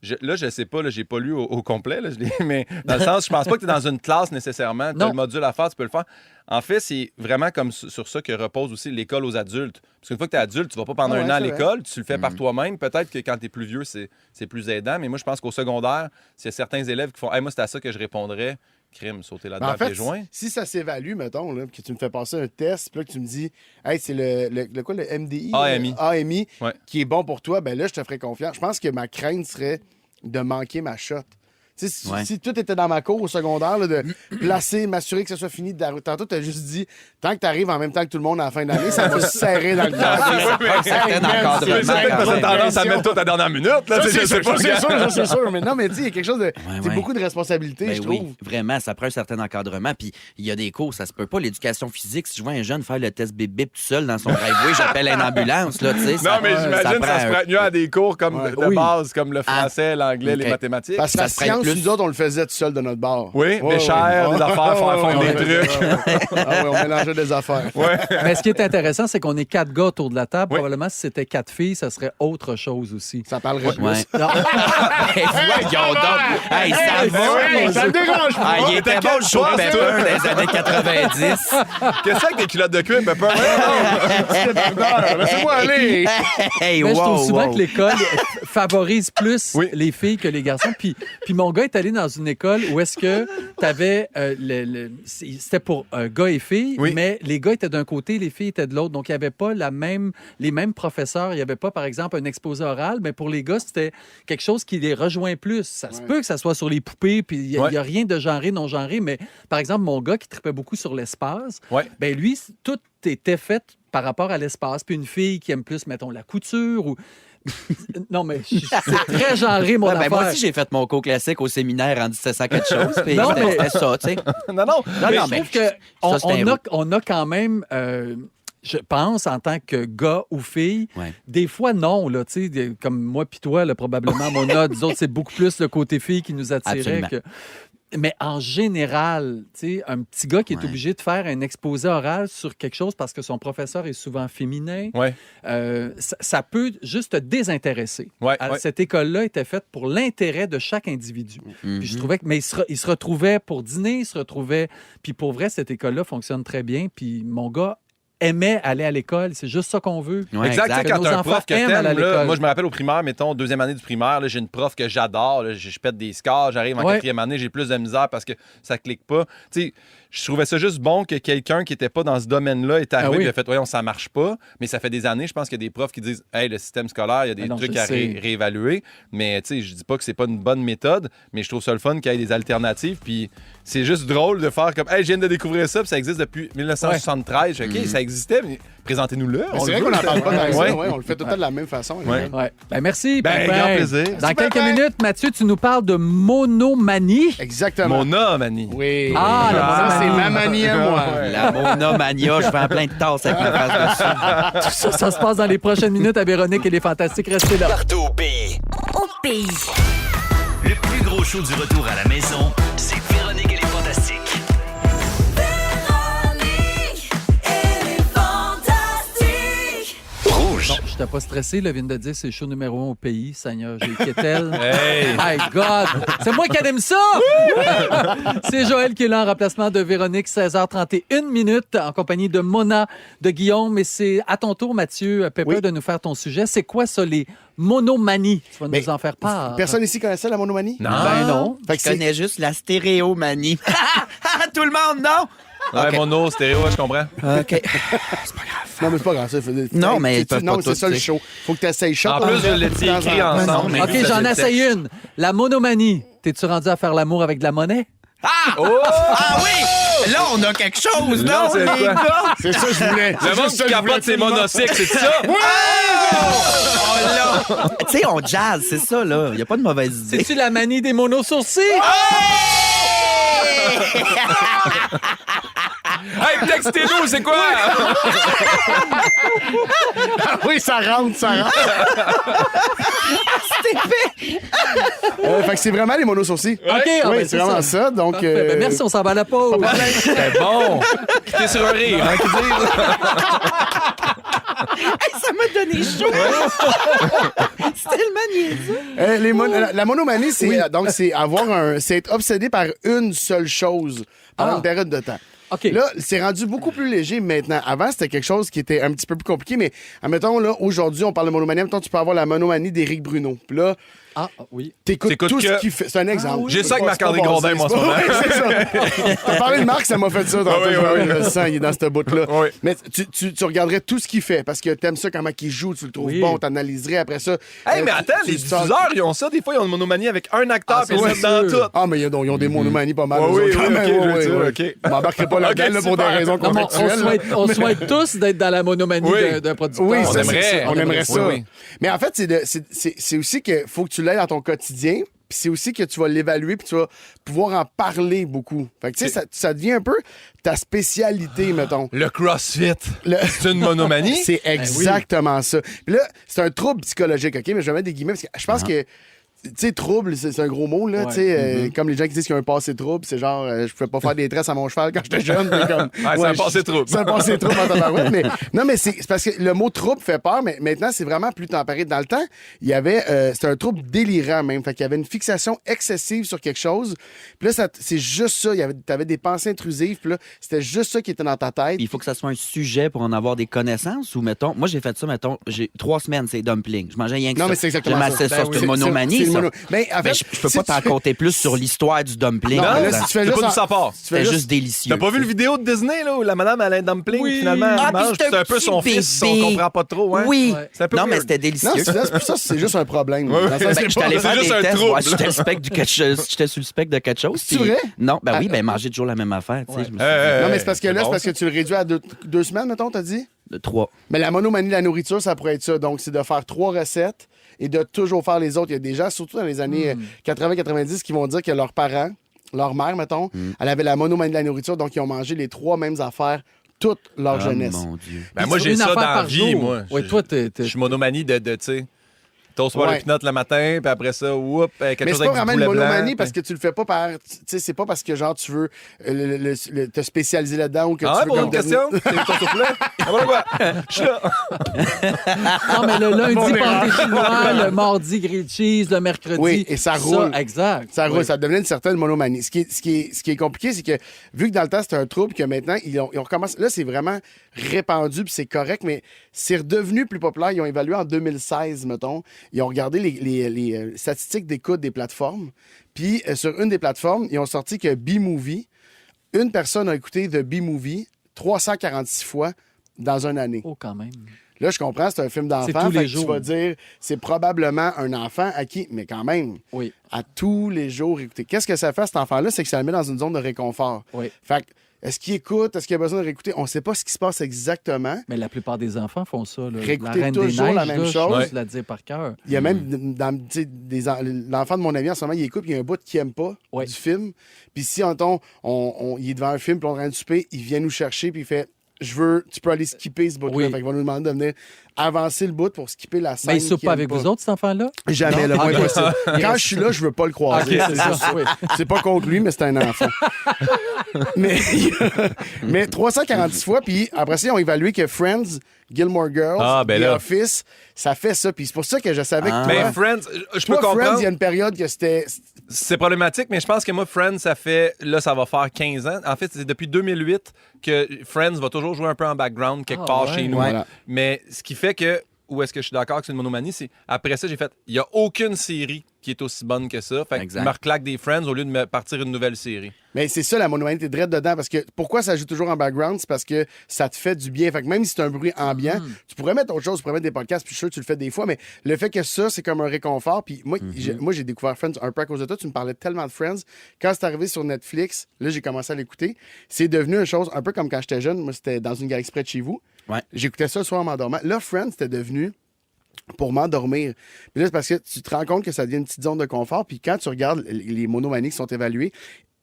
Je sais pas, j'ai pas lu au complet, là, mais dans le sens, je pense pas que tu es dans une classe nécessairement. Tu as le module à faire, tu peux le faire. En fait, c'est vraiment comme sur ça que repose aussi l'école aux adultes. Parce qu'une fois que tu es adulte, tu vas pas pendant un an à l'école, tu le fais par toi-même. Peut-être que quand tu es plus vieux, c'est plus aidant. Mais moi, je pense qu'au secondaire, s'il y a certains élèves qui font hey, moi, c'est à ça que je répondrais. Crime, sauter là-dedans En fait, pieds joints. si ça s'évalue, mettons, là, que tu me fais passer un test, puis là, que tu me dis, hey, c'est le quoi, le MDI? AMI. AMI, Ouais. qui est bon pour toi, ben là, je te ferais confiance. Je pense que ma crainte serait de manquer ma shot. Tu sais, si tout était dans ma cour au secondaire, là, de placer, m'assurer que ça soit fini. Tantôt, tu as juste dit, tant que tu arrives en même temps que tout le monde à la fin de l'année, ça va se serrer dans le cœur. Un certain encadrement. C'est peut-être que quand t'as même. tendance à mettre tout à la dernière minute. Là, C'est sûr. Mais non, mais tu sais, il y a quelque chose de. C'est ouais. beaucoup de responsabilité, Ben je oui, trouve. vraiment, ça prend un certain encadrement. Puis il y a des cours, ça se peut pas. L'éducation physique, si je vois un jeune faire le test bip-bip tout seul dans son driveway, j'appelle une ambulance. Là, tu sais, Non, mais j'imagine que ça se prête mieux à des cours comme de base, comme le français, l'anglais, les ok. mathématiques. Parce que la ça se prête science, plus. nous autres, on le faisait tout seul de notre bar. Oui, des chairs, des affaires, faire des trucs. Ah oui, on mélangeait des affaires. Mais ce qui est intéressant, c'est qu'on est 4 gars autour de la table. Oui. Probablement, si c'était 4 filles, ça serait autre chose aussi. Ça parlerait plus. Ouais. Non. Ben, voyons donc. Hey, ça va. Ça me dérange pas. Ah, il était bon le show de Pepper dans les années 90. Qu'est-ce que c'est que des culottes de cuir, Pepper? Laissez-moi aller. Hey, Mais je trouve wow, souvent wow. que l'école favorise plus Oui. les filles que les garçons. Puis mon gars est allé dans une école où est-ce que tu avais... c'était pour gars et filles, Oui. mais les gars étaient d'un côté, les filles étaient de l'autre. Donc, il n'y avait pas les mêmes professeurs. Il n'y avait pas, par exemple, un exposé oral. Mais pour les gars, c'était quelque chose qui les rejoint plus. Ça se peut que ça soit sur les poupées, puis il n'y a rien de genré, non genré. Mais, par exemple, mon gars qui tripait beaucoup sur l'espace, ben lui, tout était fait par rapport à l'espace. Puis une fille qui aime plus, mettons, la couture ou... Non, mais c'est très genré, mon Ouais, ben, affaire. moi aussi, j'ai fait mon cours classique au séminaire en 1700 quelque chose. Puis Non, c'était mais- c'était ça, tu sais. Non. Mais non, je mais trouve que ça, c'est un on a quand même, je pense, en tant que gars ou fille, Ouais. des fois, non. Là, tu sais, comme moi puis toi, là, probablement, Mona, nous autres, c'est beaucoup plus le côté fille qui nous attirait. Absolument. Mais en général, tu sais, un petit gars qui est Ouais. obligé de faire un exposé oral sur quelque chose parce que son professeur est souvent féminin, Ouais. ça peut juste te désintéresser. Ouais, Alors, ouais. Cette école-là était faite pour l'intérêt de chaque individu. Mhm. Puis je trouvais que, mais il se retrouvait pour dîner, il se retrouvait. Puis pour vrai, cette école-là fonctionne très bien. Puis mon gars aimaient aller à l'école. C'est juste ça qu'on veut. Ouais, Exact. exact. Quand Que t'as nos un prof enfants que aiment t'aimes, aller à là, l'école. moi, je me rappelle au primaire, mettons, 2e année du primaire, là, j'ai une prof que j'adore. Là, je pète des scores. J'arrive en Ouais. 4e année, j'ai plus de misère parce que ça clique pas. Tu sais, je trouvais ça juste bon que quelqu'un qui était pas dans ce domaine-là est arrivé oui. et a fait, voyons, ça marche pas. Mais ça fait des années, je pense qu'il y a des profs qui disent, hey, le système scolaire, il y a des non, trucs je à sais. réévaluer. Mais tu sais, je dis pas que c'est pas une bonne méthode, mais je trouve ça le fun qu'il y ait des alternatives. Puis c'est juste drôle de faire comme, hey, je viens de découvrir ça, puis ça existe depuis 1973. OK, ça existait, mais présentez-nous-le. Mais On c'est le vrai veut, qu'on n'en ça. parle pas dans Ouais. ça. Ouais, on le fait tout le temps de la même façon. Ouais. Ouais. Ben, merci. Ben, Pimpin. grand plaisir. Dans Merci, quelques Pimpin. minutes, Mathieu, tu nous parles de monomanie. Exactement. Mon homme, Annie. Oui. Ah, la ça, c'est monomanie. ma manie à moi. La monomania, je fais en plein de tasses avec ma face dessus. Ça se passe dans les prochaines minutes à Véronique et les Fantastiques. Restez là. Partout au pays. Au pays. Le plus gros show du retour à la maison, c'est Véronique et les Fantastiques. Rouge. Non, je n'étais pas stressé. Là, vient de dire c'est le show numéro 1 au pays. Seigneur, j'ai Kettel. Hey! My God! C'est moi qui aime ça! C'est Joël qui est là en remplacement de Véronique, 16h31 minutes, en compagnie de Mona, de Guillaume. Et c'est à ton tour, Mathieu Pepper, Oui. de nous faire ton sujet. C'est quoi ça, les monomanies? Tu vas Mais nous en faire part. Personne ici connaît ça, la monomanie? Non. Ben non. Fait que Je connais juste la stéréomanie. Tout le monde, non? Ouais, Ok. mono, stéréo, je comprends. OK. Non, mais c'est pas grave. Ça. Non, mais ils peuvent non, pas c'est tous, ça le tu sais. show. Faut que tu essayes chaque En plus, je l'étais écrit ensemble. mais OK, Vous j'en avez le essaye texte. une. La monomanie. T'es-tu rendu à faire l'amour avec de la monnaie? Ah oui! Là, on a quelque chose, Là, non, c'est les quoi? gars? C'est ça que je voulais. Le monde qui capote ses monocycles, c'est ça? Oh là! Tu sais, on jazz, c'est ça, là. Il n'y a pas de mauvaise idée. C'est-tu la manie des monosourcils? Hey, textez-nous, c'est quoi? Oui, ça rentre, ça rentre. Fait que c'est vraiment les monosourcils. OK, ah, Oui, ben, c'est vraiment ça. Donc, Parfait. Ben, merci, on s'en va à la pause. C'est bon. T'es sur un rire, hein, qui dit? Ça m'a donné chaud. C'est tellement niaiseux. la monomanie, c'est donc c'est c'est être obsédé par une seule chose pendant Ah. une période de temps. OK. Là, c'est rendu beaucoup plus léger maintenant. Avant, c'était quelque chose qui était un petit peu plus compliqué, mais admettons, là, aujourd'hui, on parle de monomanie. Admettons, tu peux avoir la monomanie d'Éric Bruno. Puis là, Ah, oui. t'écoutes T'écoutes tout que- ce qu'il fait. C'est un exemple. J'ai ça avec C'est pas Marc-André basé, Grondin, moi, en ce c'est pas- moment. Ouais, c'est ça. T'as parlé de Marc, ça m'a fait ça. Tantôt, oui, oui. je le sens, il est dans cette bout-là. Oui. Mais tu regarderais tout ce qu'il fait parce que t'aimes ça, comment il joue, tu le trouves Oui. bon, t'analyserais après ça. Hey, mais attends, tu les le sors- diffuseurs, ils ont ça. Des fois, ils ont une monomanie avec un acteur, Ah, puis ils c'est le mettent dans sûr. tout. Ah, mais ils ont des monomanies pas mal. Ouais, eux oui, autres, quand oui, même. ok, je veux Ouais, dire, ouais. ok. Je m'embarquerai pas là-dedans Ok, là, pour des super. raisons Non, mais contractuelles. on souhaite tous d'être dans la monomanie Oui. d'un producteur. Oui, On ça, aimerait. c'est ça. On aimerait ça. Oui, oui. Mais en fait, c'est aussi qu'il faut que tu l'aies dans ton quotidien. Puis c'est aussi que tu vas l'évaluer puis tu vas pouvoir en parler beaucoup. Fait que tu sais, ça devient un peu ta spécialité, mettons. Le CrossFit, Le- c'est une monomanie? C'est exactement ça. Puis là, c'est un trouble psychologique, OK? Mais je vais mettre des guillemets parce que je pense que, tu sais, trouble, c'est un gros mot, là. Ouais. Tu sais, comme les gens qui disent qu'ils ont un passé trouble, c'est genre, je pouvais pas faire des tresses à mon cheval quand j'étais jeune. mais comme, c'est un passé trouble. C'est un passé trouble en tabarouette. Mais, non, mais c'est parce que le mot trouble fait peur, mais maintenant, c'est vraiment plus tempéré. Dans le temps, il y avait, c'était un trouble délirant même. Fait qu'il y avait une fixation excessive sur quelque chose. Puis là, c'est juste ça. T'avais des pensées intrusives. Puis là, c'était juste ça qui était dans ta tête. Il faut que ça soit un sujet pour en avoir des connaissances ou, mettons, moi, j'ai fait ça, mettons, j'ai 3 semaines, c'est dumpling. Je mangeais rien que ça. Non, mais c'est exactement J'aimais ça. assez Ben ça. oui. C'est une monomanie, C'est une ça. Mais en fait, Ben, je peux si pas t'en tu fais- compter plus sur l'histoire du dumpling. Non, par mais là, exemple. si tu fais C'est pas juste d'où ça part. tu fais C'était juste- juste délicieux. T'as pas vu tu le sais. vidéo de Disney, là, où la madame Alain Dumpling, Oui. finalement, Ah, elle puis mange, c'est c'est un peu petit son fils, bébé. on comprend pas trop, hein? Oui. Ouais. C'est un peu Non, mais weird. c'était Non, délicieux. c'est juste un problème. Ouais, Dans le sens, ouais. c'est Ben, j'étais allé pas- faire juste des un tests, trouble. voir si j'étais sur le spectre de quelque chose. C'est puis- vrai? Non, ben oui, ben manger toujours la même affaire, tu sais. Je me suis Non, mais c'est parce que là, bon, c'est parce que tu le réduis à 2 semaines, mettons, t'as dit? dit, de 3. Mais la monomanie de la nourriture, ça pourrait être ça. Donc, c'est de faire 3 recettes et de toujours faire les autres. Il y a des gens, surtout dans les années 80-90, qui vont dire que leurs parents, leur mère, mettons, elle avait la monomanie de la nourriture, donc ils ont mangé les 3 mêmes affaires toute leur jeunesse. Mon Dieu. Ben, moi, Sur j'ai une ça affaire dans la par vie, jour. moi. Oui, toi, t'es. Je suis monomanie de tu sais, Toast Water Peanut le matin, puis après ça, quelque mais chose c'est pas avec vraiment du une poulet monomanie blanc. parce que tu le fais pas par. Tu sais, c'est pas parce que genre tu veux te spécialiser là-dedans ou que Ah tu ouais, veux pour comme une question? C'est ton soufflet? Ah, voilà quoi? Je suis là. Non, mais le lundi, Mon pâté erreur. chinois, le mardi, grilled cheese, le mercredi. Oui, et ça roule. Exact. Ça roule, Oui. ça devenait une certaine monomanie. Ce qui est compliqué, c'est que vu que dans le temps, c'était un trouble, que maintenant, ils ont recommencé. Là, c'est vraiment répandu, puis c'est correct, mais c'est redevenu plus populaire. Ils ont évalué en 2016, mettons. Ils ont regardé les statistiques d'écoute des plateformes. Puis, sur une des plateformes, ils ont sorti que B-Movie, une personne a écouté The B-Movie 346 fois dans une année. Oh, quand même. Là, je comprends, c'est un film C'est d'enfant. tous les Fait que jours. tu vas dire, c'est probablement un enfant à qui, mais quand même, Oui. à tous les jours écouter. Qu'est-ce que ça fait, cet enfant-là? C'est que ça le met dans une zone de réconfort. Oui. Fait que, est-ce qu'il écoute? Est-ce qu'il a besoin de réécouter? On ne sait pas ce qui se passe exactement. Mais la plupart des enfants font ça. Là. Réécouter la Reine toujours des la Neiges, même là, chose. Je peux la dire par cœur. Il y a même, l'enfant de mon ami, en ce moment, il écoute, puis il y a un bout qui n'aime pas Oui. du film. Puis si, il est devant un film, puis on est en train de souper, il vient nous chercher, puis il fait... Tu peux aller skipper ce bout-là. Oui. Fait qu'ils vont nous demander de venir avancer le bout pour skipper la scène. Mais il ne soupe qu'il pas aime avec vous autres, cet enfant-là? Jamais, le Non? moins Ok. possible. Quand je suis là, je veux pas le croiser. Ok, c'est c'est ça. ça, oui. C'est pas contre lui, mais c'est un enfant. mais 346 fois, puis après ça, ils ont évalué que Friends, Gilmore Girls, Ah, ben The là. Office, ça fait ça. Puis c'est pour ça que je savais que Mais toi, Friends, je peux toi, Friends, comprendre. il y a une période que c'était... C'est problématique, mais je pense que moi, Friends, ça va faire 15 ans. En fait, c'est depuis 2008 que Friends va toujours jouer un peu en background quelque part ouais. chez nous. Voilà. Mais ce qui fait que, où est-ce que je suis d'accord que c'est une monomanie, c'est après ça, j'ai fait, il n'y a aucune série qui est aussi bonne que ça. Fait que Exact. je me reclaque des Friends au lieu de me partir une nouvelle série. Mais c'est ça, la monomanie, t'es direct dedans. Parce que pourquoi ça joue toujours en background? C'est parce que ça te fait du bien. Fait que même si c'est un bruit ambiant, tu pourrais mettre autre chose, tu pourrais mettre des podcasts, puis je suis sûr que tu le fais des fois, mais le fait que ça, c'est comme un réconfort. Puis moi, j'ai découvert Friends un peu à cause de toi. Tu me parlais tellement de Friends. Quand c'est arrivé sur Netflix, là, j'ai commencé à l'écouter. C'est devenu une chose un peu comme quand j'étais jeune. Moi, c'était dans une galaxie près de chez vous. Ouais. J'écoutais ça le soir en m'endormant. Là, Friends, c'était devenu pour m'endormir. Puis là, c'est parce que tu te rends compte que ça devient une petite zone de confort. Puis quand tu regardes les monomanies qui sont évaluées,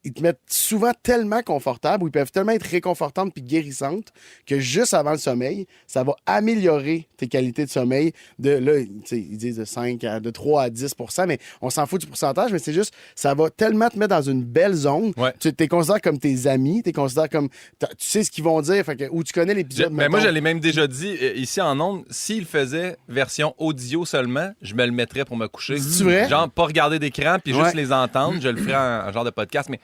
ils te mettent souvent tellement confortable ou ils peuvent tellement être réconfortantes puis guérissantes que juste avant le sommeil, ça va améliorer tes qualités de sommeil de, là, ils disent de 3 à 10 %, mais on s'en fout du pourcentage, mais c'est juste, ça va tellement te mettre dans une belle zone. Ouais. Tu t'es considéré comme tes amis, t'es considéré comme, tu sais ce qu'ils vont dire, fait que, ou tu connais l'épisode. Mais moi, mettons. je l'ai même déjà dit ici en ondes, s'il faisait version audio seulement, je me le mettrais pour me coucher. C'est vrai? Genre, pas regarder d'écran puis juste Ouais. les entendre. Je le ferais en genre de podcast. Mais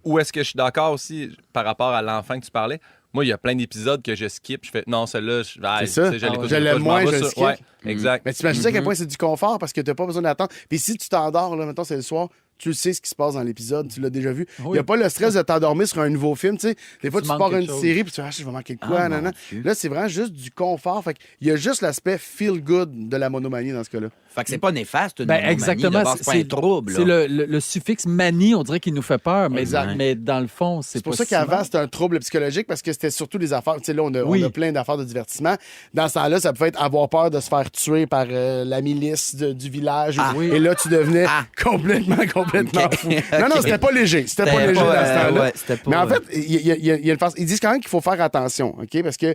où est-ce que je suis d'accord aussi par rapport à l'enfant que tu parlais? Moi, il y a plein d'épisodes que je skip. Je fais, non, celle-là, je ça. je l'écoute Je pas, l'aime m'en moins, vais je le sur- skip. Ouais, exact. Mais tu imagines à quel point c'est du confort parce que t'as pas besoin d'attendre. Puis si tu t'endors, là, mettons, c'est le soir, tu sais ce qui se passe dans l'épisode, tu l'as déjà vu. Il n'y a pas le stress de t'endormir sur un nouveau film, tu sais. Des fois, Tu tu manques pars quelque une chose. série puis tu fais, je vais manquer de quoi, Ah, nan, mon nan. Dieu. Là, c'est vraiment juste du confort. Fait il y a juste l'aspect feel good de la monomanie dans ce cas-là. Fait que c'est pas néfaste, une Ben, monomanie, exactement. de base, c'est pas un trouble. C'est là. le suffixe manie, on dirait qu'il nous fait peur, mais, Exact. mais dans le fond, c'est C'est pour pas ça si qu'avant, mal. c'était un trouble psychologique parce que c'était surtout des affaires. Tu sais, là, on Oui. a plein d'affaires de divertissement. Dans ce temps-là, ça pouvait être avoir peur de se faire tuer par la milice du village. oui. Et là, tu devenais complètement Ok. fou. Non, non, c'était pas léger. C'était pas C'était léger pas, dans ce temps-là. ouais, c'était pas, Mais en fait, il y a une phase. Ils disent quand même qu'il faut faire attention, OK? Parce que,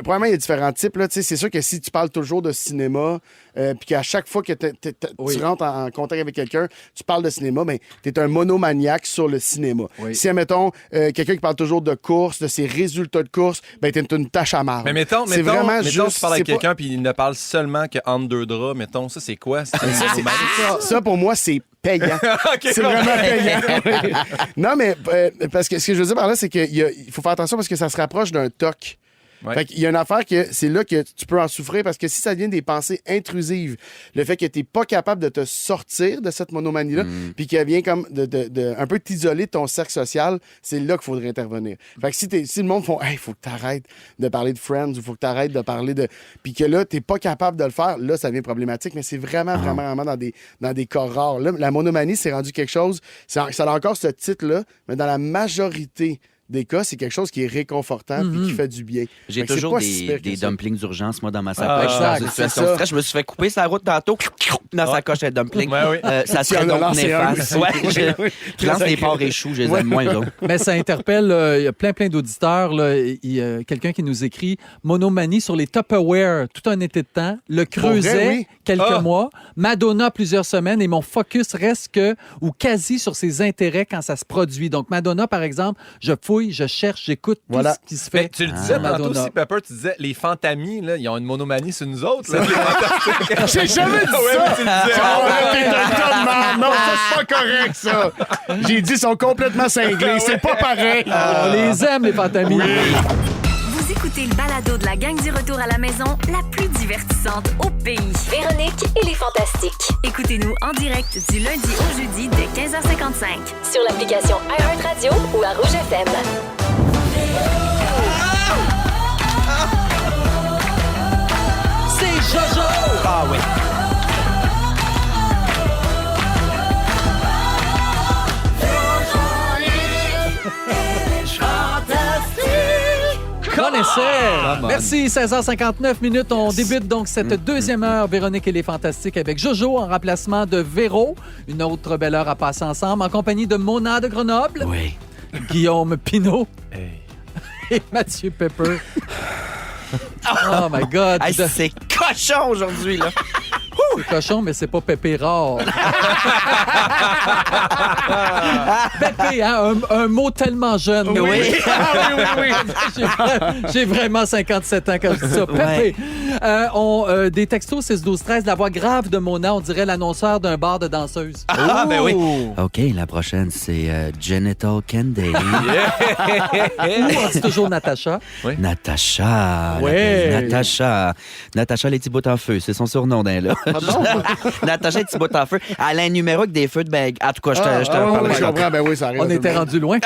premièrement, il y a différents types. Là. Tu sais, c'est sûr que si tu parles toujours de cinéma, puis qu'à chaque fois que tu rentres en contact avec quelqu'un, tu parles de cinéma, ben, tu es un monomaniaque sur le cinéma. Oui. Si, admettons, quelqu'un qui parle toujours de course, de ses résultats de course, ben, tu es une tâche à marre. Mais mettons, c'est vraiment tu juste. parles avec c'est pas- quelqu'un puis il ne parle seulement que entre deux draps, mettons, ça, c'est quoi? C'est une monomanie? Ça, pour moi, c'est payant. Ok, C'est bon. vraiment payant. Oui. Non, mais parce que ce que je veux dire par là, c'est qu'il faut faire attention parce que ça se rapproche d'un TOC. Ouais. Fait qu'il y a une affaire que c'est là que tu peux en souffrir parce que si ça devient des pensées intrusives, le fait que tu n'es pas capable de te sortir de cette monomanie-là, puis qu'elle vient comme un peu t'isoler de ton cercle social, c'est là qu'il faudrait intervenir. Fait que si le monde font hey, faut que tu arrêtes de parler de Friends ou faut que tu arrêtes de parler de. Puis que là, tu n'es pas capable de le faire, là, ça devient problématique, mais c'est vraiment dans des cas rares. Là, la monomanie, c'est rendu quelque chose, ça a encore ce titre-là, mais dans la majorité des cas, c'est quelque chose qui est réconfortant et qui fait du bien. J'ai Fait que c'est toujours pas si pire que des ça. dumplings d'urgence, moi, dans ma sacoche. Dans une situation de ça. stress, je me suis fait couper sa route tantôt dans sa coche à dumplings. Ouais, oui. Ça Tu serait en as donc lancé un néfaste. aussi. Ouais, Oui. je lance les porcs et choux, je les aime moins, eux autres. Mais ça interpelle, il y a plein d'auditeurs. Là. Il y a quelqu'un qui nous écrit Monomanie sur les Tupperware, tout un été de temps. Le Creuset, vrai, oui. quelques mois. Madonna, plusieurs semaines. Et mon focus reste ou quasi sur ses intérêts quand ça se produit. Donc, Madonna, par exemple, je fouille, je cherche, j'écoute Voilà. tout ce qui se Mais fait. tu le disais tantôt Madonna. aussi, Pepper, tu disais, les fantamis, là, ils ont une monomanie sur nous autres. Là, les fantastiques. J'ai jamais dit Ouais, ça! mais tu le disais. Ah ouais, t'es un tas de merde. Non, ça, c'est pas correct, ça! J'ai dit, ils sont complètement cinglés. C'est pas pareil! On les aime, les fantamis. Vous écoutez le balado de la gang du retour à la maison, la plus divertissante au pays. Véronique et les Fantastiques. Écoutez-nous en direct du lundi au jeudi dès 15h55. Sur l'application iHeartRadio ou à Rouge FM. C'est Jojo! Ah oui. Bon essai! Merci, 16h59 minutes. On débute donc cette deuxième heure, Véronique et les Fantastiques, avec Jojo en remplacement de Véro. Une autre belle heure à passer ensemble, en compagnie de Mona de Grenoble, Oui. Guillaume Pinault et Mathieu Pepper. Oh my God! Hey, c'est cochon aujourd'hui, là. C'est cochon, mais c'est pas Pépé rare. Pépé, hein, un mot tellement jeune. mais Oui. J'ai vraiment 57 ans quand je dis ça. Pépé. Des textos 6-12-13, la voix grave de Mona, on dirait l'annonceur d'un bar de danseuses. Ah, ben oui. OK, la prochaine, c'est Genital Candy. Ou on dit toujours Natacha. Natacha. Ouais. Natacha les petits bouts en feu, c'est son surnom d'un là. Natacha les petits bouts en feu. Elle a un numéro avec des feux de bague. En tout cas, je te parle. Je comprends, ben oui, ça arrive. On était rendu loin.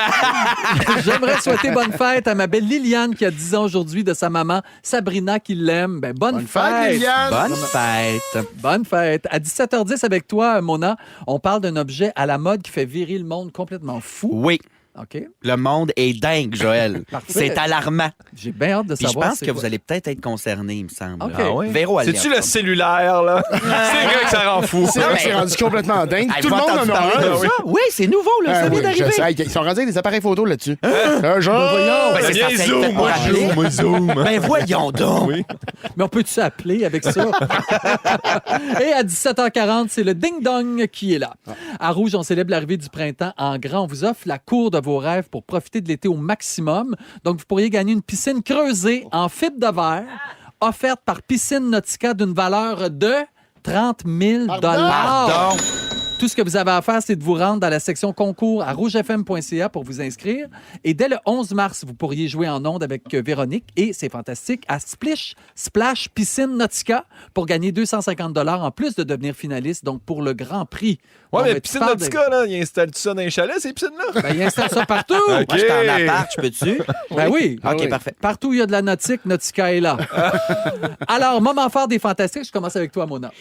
J'aimerais souhaiter bonne fête à ma belle Liliane qui a 10 ans aujourd'hui, de sa maman Sabrina qui l'aime. Ben, bonne fête! Liliane! Bonne fête. Bonne fête. À 17h10 avec toi, Mona, on parle d'un objet à la mode qui fait virer le monde complètement fou. Oui, OK? le monde est dingue, Joël. C'est alarmant. J'ai bien hâte de Puis je savoir. pense que vous allez peut-être être concerné, il me semble. OK. Ah ouais? Véro, elle C'est-tu l'est, le cellulaire, là? C'est vrai que ça rend fou. C'est vrai que c'est rendu complètement dingue. Hey, Tout le vous monde entendu en a parler un. de ça? Oui, c'est nouveau, là. Ça Ah vient oui, d'arriver. je sais. Ils sont rendus avec des appareils photo là-dessus. Genre... Ben, c'est Viens, censé être zoom, fait moi, pour appeler. zoom, moi, zoom. Ben voyons donc. Mais on peut-tu appeler avec ça? Et à 17h40, c'est le ding-dong qui est là. À Rouge, on célèbre l'arrivée du printemps en grand. On vous offre la cour de vos rêves pour profiter de l'été au maximum. Donc, vous pourriez gagner une piscine creusée en fibre de verre, offerte par Piscine Nautica d'une valeur de 30 000 Pardon. Tout ce que vous avez à faire, c'est de vous rendre dans la section concours à rougefm.ca pour vous inscrire. Et dès le 11 mars, vous pourriez jouer en ondes avec Véronique et c'est fantastique à Splash Piscine Nautica pour gagner 250 $ en plus de devenir finaliste, donc pour le grand prix. Ouais, Bon, mais ben, tu piscine parles Nautica, là, il installe-tu ça dans les chalets, ces piscines-là? Ben, il installe ça partout. Moi, je suis en appart, je peux-tu? Ben oui. OK, parfait. Partout où il y a de la nautique, Nautica est là. Alors, moment fort des fantastiques, je commence avec toi, Mona.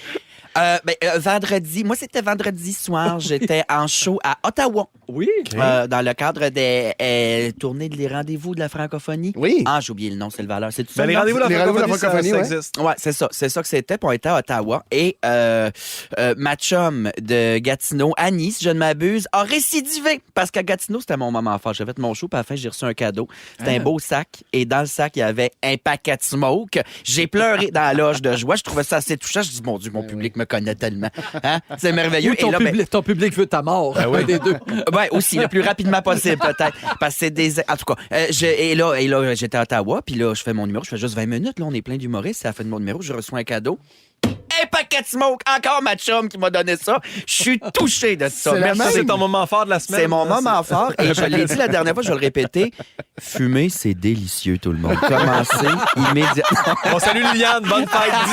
Vendredi, moi, c'était vendredi soir. J'étais en show à Ottawa. Oui. Dans le cadre des tournées de les rendez-vous de la francophonie. Oui. Ah, j'ai oublié le nom, c'est le valeur. C'est tout ça? Ben, les non? rendez-vous de Les la rendez-vous de la francophonie, francophonie, ça ouais. existe. Ouais, c'est ça. C'est ça que c'était. Puis on était à Ottawa. Et ma chum de Gatineau, Annie, si je ne m'abuse, a récidivé. Parce qu'à Gatineau, c'était mon moment fort. J'ai fait mon show, puis à la fin, j'ai reçu un cadeau. C'était un beau sac. Et dans le sac, il y avait un paquet de smoke. J'ai pleuré dans la loge de joie. Je trouvais ça assez touchant. Je dis, mon Dieu, mon public me connaît tellement. Hein? C'est merveilleux. Ou ton, Et là, ton public veut ta mort. Un des deux. Ouais, aussi, le plus rapidement possible, peut-être. Parce que c'est des. En tout cas, et là, j'étais à Ottawa, puis là, je fais mon numéro, je fais juste 20 minutes, là, on est plein d'humoristes, à la fin de mon numéro, je reçois un cadeau. Un paquet de smoke, encore ma chum qui m'a donné ça. Je suis touché de ça. C'est la Merci. même. C'est ton moment fort de la semaine. C'est mon là, moment fort. Et je l'ai dit la dernière fois, je vais le répéter. Fumer, c'est délicieux, tout le monde. Commencez immédiatement. On salue Liliane, bonne fête, 10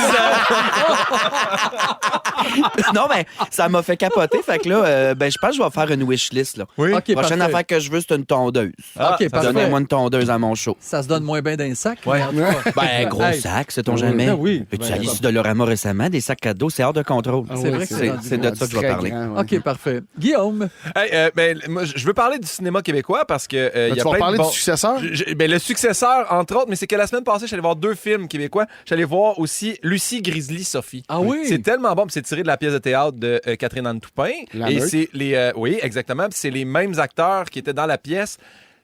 ans. Non, mais ça m'a fait capoter. Fait que là, je pense que je vais faire une wishlist. Là. Oui. OK, Prochaine parfait. affaire que je veux, c'est une tondeuse. OK, parfait. Donnez-moi une tondeuse à mon show. Ça se donne moins bien d'un sac. Ouais. mais en tout cas. Ben, gros Hey. sac, c'est ton jamais. Ben oui. Tu Ben, allé ici de Dolorama récemment, des sac à dos, c'est hors de contrôle. Ah C'est oui, vrai que c'est de ça que je vais très parler. grand, ouais. OK, parfait. Guillaume, Moi, je veux parler du cinéma québécois parce que il y Tu a vas plein parler de du successeur? le successeur, entre autres, mais c'est que la semaine passée, j'allais voir 2 films québécois. J'allais voir aussi Lucie Grizzly Sophie. Ah oui? C'est tellement bon, puis c'est tiré de la pièce de théâtre de Catherine Anne Toupin. La Et meute. c'est oui, exactement. Puis c'est les mêmes acteurs qui étaient dans la pièce.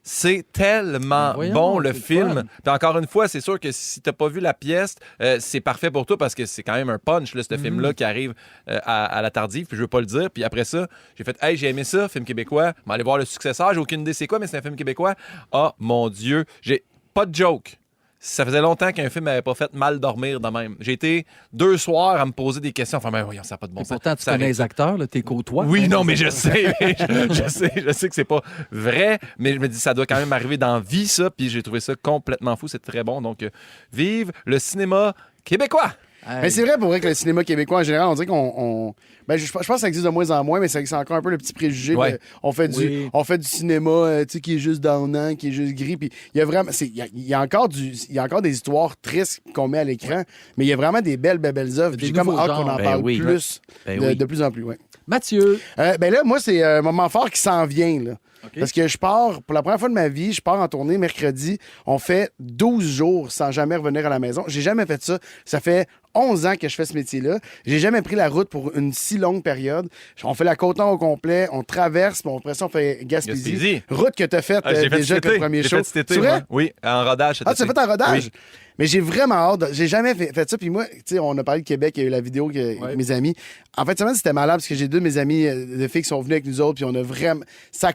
C'est tellement Voyons, bon, le c'est film. fun. Puis encore une fois, c'est sûr que si t'as pas vu la pièce, c'est parfait pour toi parce que c'est quand même un punch, là, ce film-là, qui arrive à la tardive. Puis je veux pas le dire. Puis après ça, j'ai fait « Hey, j'ai aimé ça, film québécois. Je vais aller voir le successeur. J'ai aucune idée c'est quoi, mais c'est un film québécois. Oh, mon Dieu. J'ai pas de joke. Ça faisait longtemps qu'un film m'avait pas fait mal dormir de même. J'ai été 2 soirs à me poser des questions. Enfin, voyons, ça n'a pas de bon et sens. pourtant, tu Ça connais arrive. les acteurs, là, t'es côtoies. Oui, non, mais je sais. je sais que c'est pas vrai, mais je me dis ça doit quand même arriver dans la vie, ça. Puis j'ai trouvé ça complètement fou. C'est très bon. Donc, vive le cinéma québécois! Hey. Mais c'est vrai pour vrai que le cinéma québécois, en général, on dirait Ben, je pense que ça existe de moins en moins, mais c'est encore un peu le petit préjugé. Ouais. On fait Oui. du cinéma tu sais, qui est juste downant, qui est juste gris. Puis il y a vraiment. Il y a encore des histoires tristes qu'on met à l'écran, mais il y a vraiment des belles œuvres. Des J'ai comme nouveaux hâte qu'on genres. en Ben parle oui. plus, Ben oui. de plus en plus. Ouais. Mathieu, Ben là, moi, c'est un moment fort qui s'en vient. Là. OK. Parce que je pars, pour la première fois de ma vie, je pars en tournée mercredi. On fait 12 jours sans jamais revenir à la maison. J'ai jamais fait ça. Ça fait 11 ans que je fais ce métier-là. J'ai jamais pris la route pour une si longue période. On fait la Côte-Nord au complet, on traverse, puis après ça, on fait Gaspésie. Gaspésie. Route que tu as faite J'ai fait déjà cet que le été. premier J'ai show. fait cet été, C'est vrai? moi. Oui, en rodage. cet Ah, tu as été. fait un rodage? Oui. Mais j'ai vraiment hâte. J'ai jamais fait ça. Puis moi, tu sais, on a parlé de Québec, il y a eu la vidéo avec mes amis. En fait, c'était malade parce que j'ai 2 de mes amis de filles qui sont venues avec nous autres. Puis on a vraiment. Ça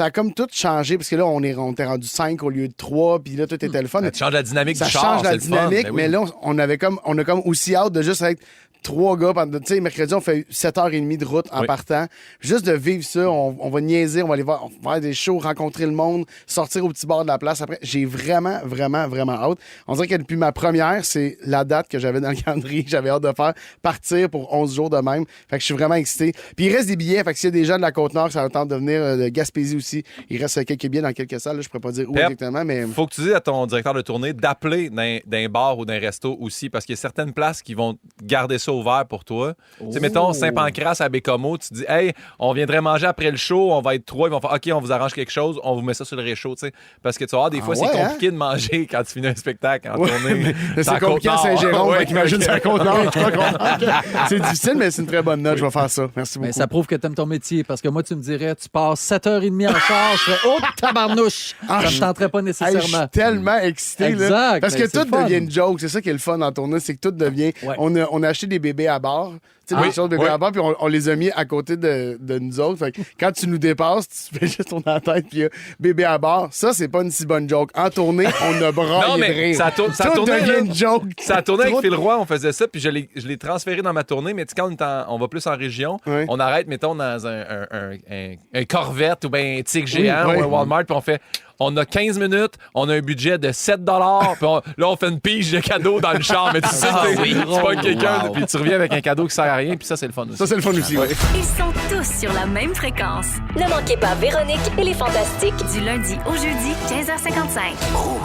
a comme tout changé parce que là, on était rendu 5 au lieu de 3. Puis là, tout était le fun. Ça change la dynamique Ça du char. change la c'est le fun. dynamique, Ben oui. mais là, on a comme aussi hâte de juste être 3 gars. Tu sais, mercredi, on fait 7h30 de route en Oui. partant. Juste de vivre ça, on va niaiser, on va aller voir, on va faire des shows, rencontrer le monde, sortir au petit bar de la place. Après, j'ai vraiment hâte. On dirait que depuis ma première, c'est la date que j'avais dans le calendrier, que j'avais hâte de faire, partir pour 11 jours de même. Fait que je suis vraiment excité. Puis il reste des billets, fait que s'il y a des gens de la Côte-Nord, ça va tenter de venir de Gaspésie aussi. Il reste quelques billets dans quelques salles, là, je pourrais pas dire où Pep, exactement, mais... Faut que tu dises à ton directeur de tournée d'appeler d'un bar ou d'un resto aussi, parce qu'il y a certaines places qui vont garder ça ouvert pour toi. Tu sais, mettons Saint-Pancras à Bécomo, tu dis, hey, on viendrait manger après le show, on va être 3, ils vont faire, OK, on vous arrange quelque chose, on vous met ça sur le réchaud, tu sais. Parce que tu vas voir, des fois, ouais, c'est compliqué de manger quand tu finis un spectacle en tournée. Mais c'est compliqué à Saint-Jérôme, fait qu'imagine ça à Côte-Nord. Je crois qu'on- C'est difficile, mais c'est une très bonne note. Je vais faire ça. Merci beaucoup. ben, ça prouve que t'aimes ton métier parce que moi, tu me dirais, tu passes 7h30 en char, je ferais, oh, tabarnouche! Ça me tenterait pas Hey, je nécessairement. suis tellement excité. Là, Exact, parce mais que c'est tout le fun. devient une joke. C'est ça qui est le fun en tournée, c'est que tout devient. Ouais. On a acheté des bébés à bar. Tu sais, Oui, des choses de bébés oui. à bar, puis on les a mis à côté de nous autres. Fait que quand tu nous dépasses, tu fais juste tourner la tête, puis il y a bébé à bar. Ça, c'est pas une si bonne joke. En tournée, on a braillé Non, de mais rire. ça tourne- ça tout tournait, devient là. une joke. Ça a tourné avec Trop- Phil Roy, on faisait ça, puis je l'ai transféré dans ma tournée, mais tu sais, quand on va plus en région, Oui. on arrête, mettons, dans un Corvette ou bien un Tigre géant Oui, ou oui. un Walmart, puis on fait... On a 15 minutes, on a un budget de 7 puis là, on fait une pige de cadeaux dans le char. Mais tu sais, Ah oui. tu pas quelqu'un, Wow. puis tu reviens avec un cadeau qui sert à rien, puis ça, c'est le fun aussi. Ça, c'est le fun aussi. Ouais. Ils sont tous sur la même fréquence. Ne manquez pas Véronique et les Fantastiques. Du lundi au jeudi, 15h55.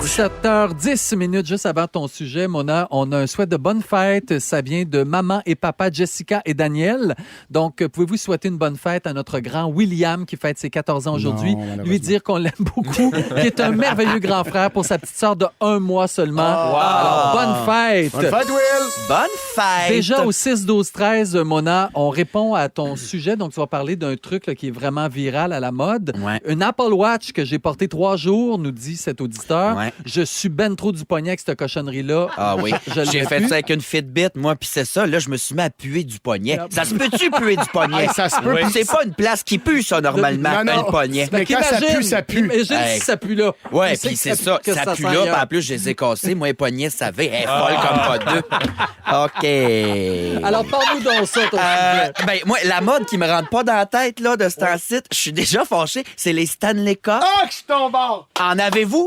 7h10 juste avant ton sujet, Mona, on a un souhait de bonne fête. Ça vient de maman et papa Jessica et Daniel. Donc, pouvez-vous souhaiter une bonne fête à notre grand William qui fête ses 14 ans aujourd'hui? Non, malheureusement. Lui dire qu'on l'aime beaucoup, qui est un merveilleux grand frère pour sa petite sœur de 1 mois seulement. Alors, bonne fête! Bonne fête, Will! Bonne fête! Déjà au 6-12-13, Mona, on répond à ton sujet. Donc, tu vas parler d'un truc là, qui est vraiment viral à la mode. Ouais. Une Apple Watch que j'ai portée 3 jours, nous dit cet auditeur. Ouais. Je suis ben trop du poignet avec cette cochonnerie-là. Ah oui, Je j'ai l'ai fait pu. ça avec une Fitbit, moi, puis c'est ça. Là, je me suis mis à puer du poignet. Ça se peut-tu puer du poignet? Hey, ça se peut. Oui. C'est pas une place qui pue, ça, normalement, Non, non. le poignet. Mais quand ça Imagine, pue, ça pue. Imagine Hey. si ça pue là. Ouais, Tu sais puis que c'est ça, que ça pue sent là, puis ailleurs. en plus, je les ai cassés. Moi, les poignets, ça va, elle est folle comme pas deux. OK. Alors, parle-nous donc ça, ton sujet. Ben, moi, la mode qui me rentre pas dans la tête, là, de ce temps-ci, je suis déjà fâché, c'est les Stanley Cup. Ah, que je tombe bord! En avez-vous?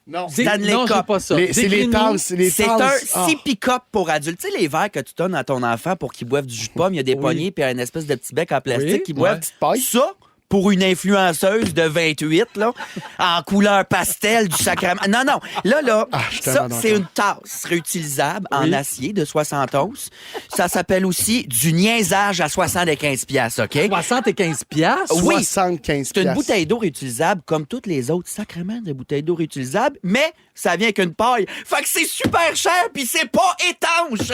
Non. Stanley Non, j'ai Cup. pas ça. C'est les Décris-nous. tasses. C'est un 6 cup pour adultes. Tu sais, les verres que tu donnes à ton enfant pour qu'il boive du jus de pomme, il y a des Oui. poignées puis un espèce de petit bec en plastique Oui, qui boivent. ouais. Ça, pour une influenceuse de 28, là, en couleur pastel du sacrament. Non, là, ça, c'est une tasse réutilisable en acier de 71. Ça s'appelle aussi du niaisage à 75 $, OK? 75 piastres? Oui. 75 C'est une bouteille d'eau réutilisable comme toutes les autres sacrements de bouteilles d'eau réutilisables, mais ça vient avec une paille. Fait que c'est super cher, puis c'est pas étanche.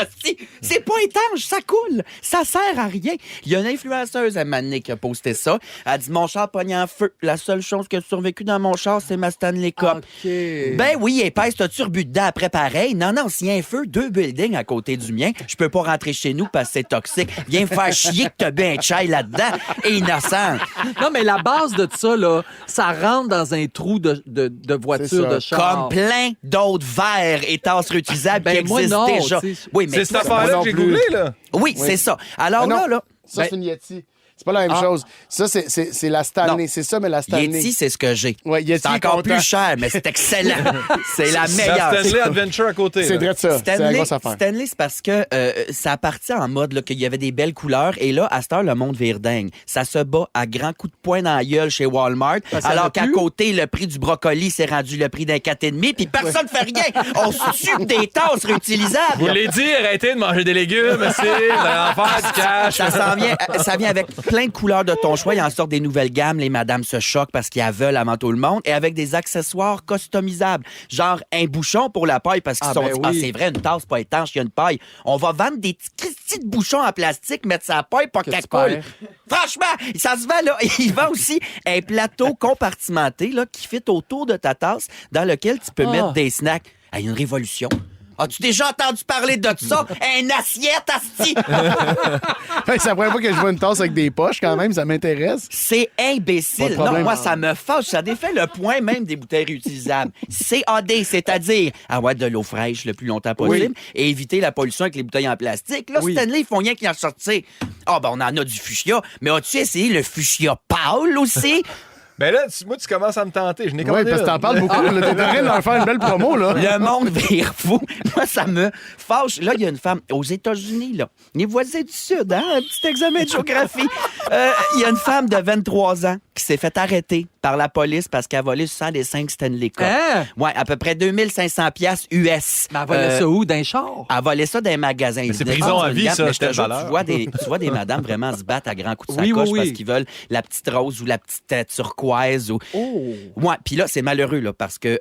C'est pas étanche, ça coule. Ça sert à rien. Il y a une influenceuse à Mané qui a posté ça. Elle a dit, mon char pogne en feu. La seule chose qui a survécu dans mon char, c'est ma Stanley Cup. OK. Ben oui, épaisse, t'as-tu rebu dedans après pareil? Non, s'il y a un feu, 2 buildings à côté du mien, je peux pas rentrer chez nous parce que c'est toxique. Viens me faire chier que t'as bien un chai là-dedans. Innocent. Non, mais la base de ça, là, ça rentre dans un trou de voiture, de char. Comme plein d'autres verres et tasses réutilisables qui moi, existent non, déjà. tu sais. Oui, mais C'est cette affaire-là que j'ai googlé, là. Oui, c'est ça. Alors Ah non, là... Ça, c'est une Yeti. C'est pas la même chose. Ça, c'est la Stanley. Non. C'est ça, mais la Stanley. Yeti, c'est ce que j'ai. Ouais, Yeti c'est encore est content. plus cher, mais c'est excellent. C'est la La meilleure. Stanley Adventure à côté. C'est là. vrai de ça. C'est la grosse affaire. Stanley, c'est parce que ça partit en mode là, qu'il y avait des belles couleurs. Et là, à cette heure, le monde vire dingue. Ça se bat à grands coups de poing dans la gueule chez Walmart. Parce qu'il y en a Alors qu'à plus. côté, le prix du brocoli s'est rendu le prix d'un 4,5. Puis personne ne fait rien. On se tue des tasses réutilisables. Vous l'avez dit, arrêtez de manger des légumes, c'est vous allez en faire du cash. Ça vient avec plein de couleurs de ton choix. Il en sort des nouvelles gammes. Les madames se choquent parce qu'ils la veulent avant tout le monde. Et avec des accessoires customisables. Genre un bouchon pour la paille parce qu'ils sont dit, c'est vrai, une tasse pas étanche, il y a une paille. On va vendre des petits bouchons en plastique, mettre sa paille pour qu'elle coule. Franchement, ça se vend, là. Il vend aussi un plateau compartimenté là, qui fit autour de ta tasse dans lequel tu peux mettre des snacks. Il y a une révolution. As-tu déjà entendu parler de ça? Un assiette, asti! C'est la première fois que je vois une tasse avec des poches, quand même, ça m'intéresse. C'est Pas imbécile. de problème. Non, moi, ça me fâche. Ça défait le point même des bouteilles réutilisables. CAD, c'est-à-dire avoir de l'eau fraîche le plus longtemps possible et éviter la pollution avec les bouteilles en plastique. Là, Stanley, ils font rien qu'y en sortir. Ah, ben, on en a du fuchsia. Mais as-tu essayé le fuchsia pâle aussi? Ben là, moi, tu commences à me tenter. Je n'ai Oui, commandé parce que t'en une. parles beaucoup. T'es en train de leur faire une belle promo, là. Le monde vire fou. Moi, ça me fâche. Là, il y a une femme aux États-Unis, là. Les voisins du Sud, hein? Un petit examen de géographie. Il y a une femme de 23 ans qui s'est fait arrêter par la police parce qu'elle a volé 65 Stanley Cup. Hein? Ouais, à peu près 2500 $ US. Mais elle volait ça où? D'un char? Elle volait ça dans un magasin. Mais c'est prison à vie, ça, mais je te telle jure, valeur. tu vois des madames vraiment se battre à grands coups de Oui, sacoche oui, oui. parce qu'ils veulent la petite rose ou la petite turquoise. Ou... Ouais, puis là, c'est malheureux là, parce qu'elle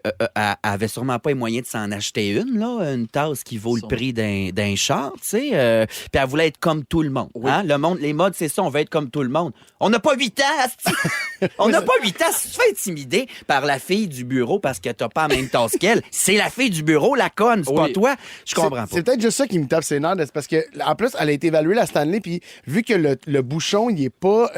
avait sûrement pas les moyens de s'en acheter une tasse qui vaut le prix d'un char, tu sais. Puis elle voulait être comme tout le monde. Hein? Le monde, les modes, c'est ça, on veut être comme tout le monde. On n'a pas 8 ans, asti. On n'a pas 8 ans. Si tu te fais intimider par la fille du bureau parce que t'as pas la même tasse qu'elle, c'est la fille du bureau, la conne, c'est pas toi. Je comprends pas. C'est peut-être juste ça qui me tape ses nerfs. C'est parce que, en plus, elle a été évaluée, la Stanley, puis vu que le bouchon, il est pas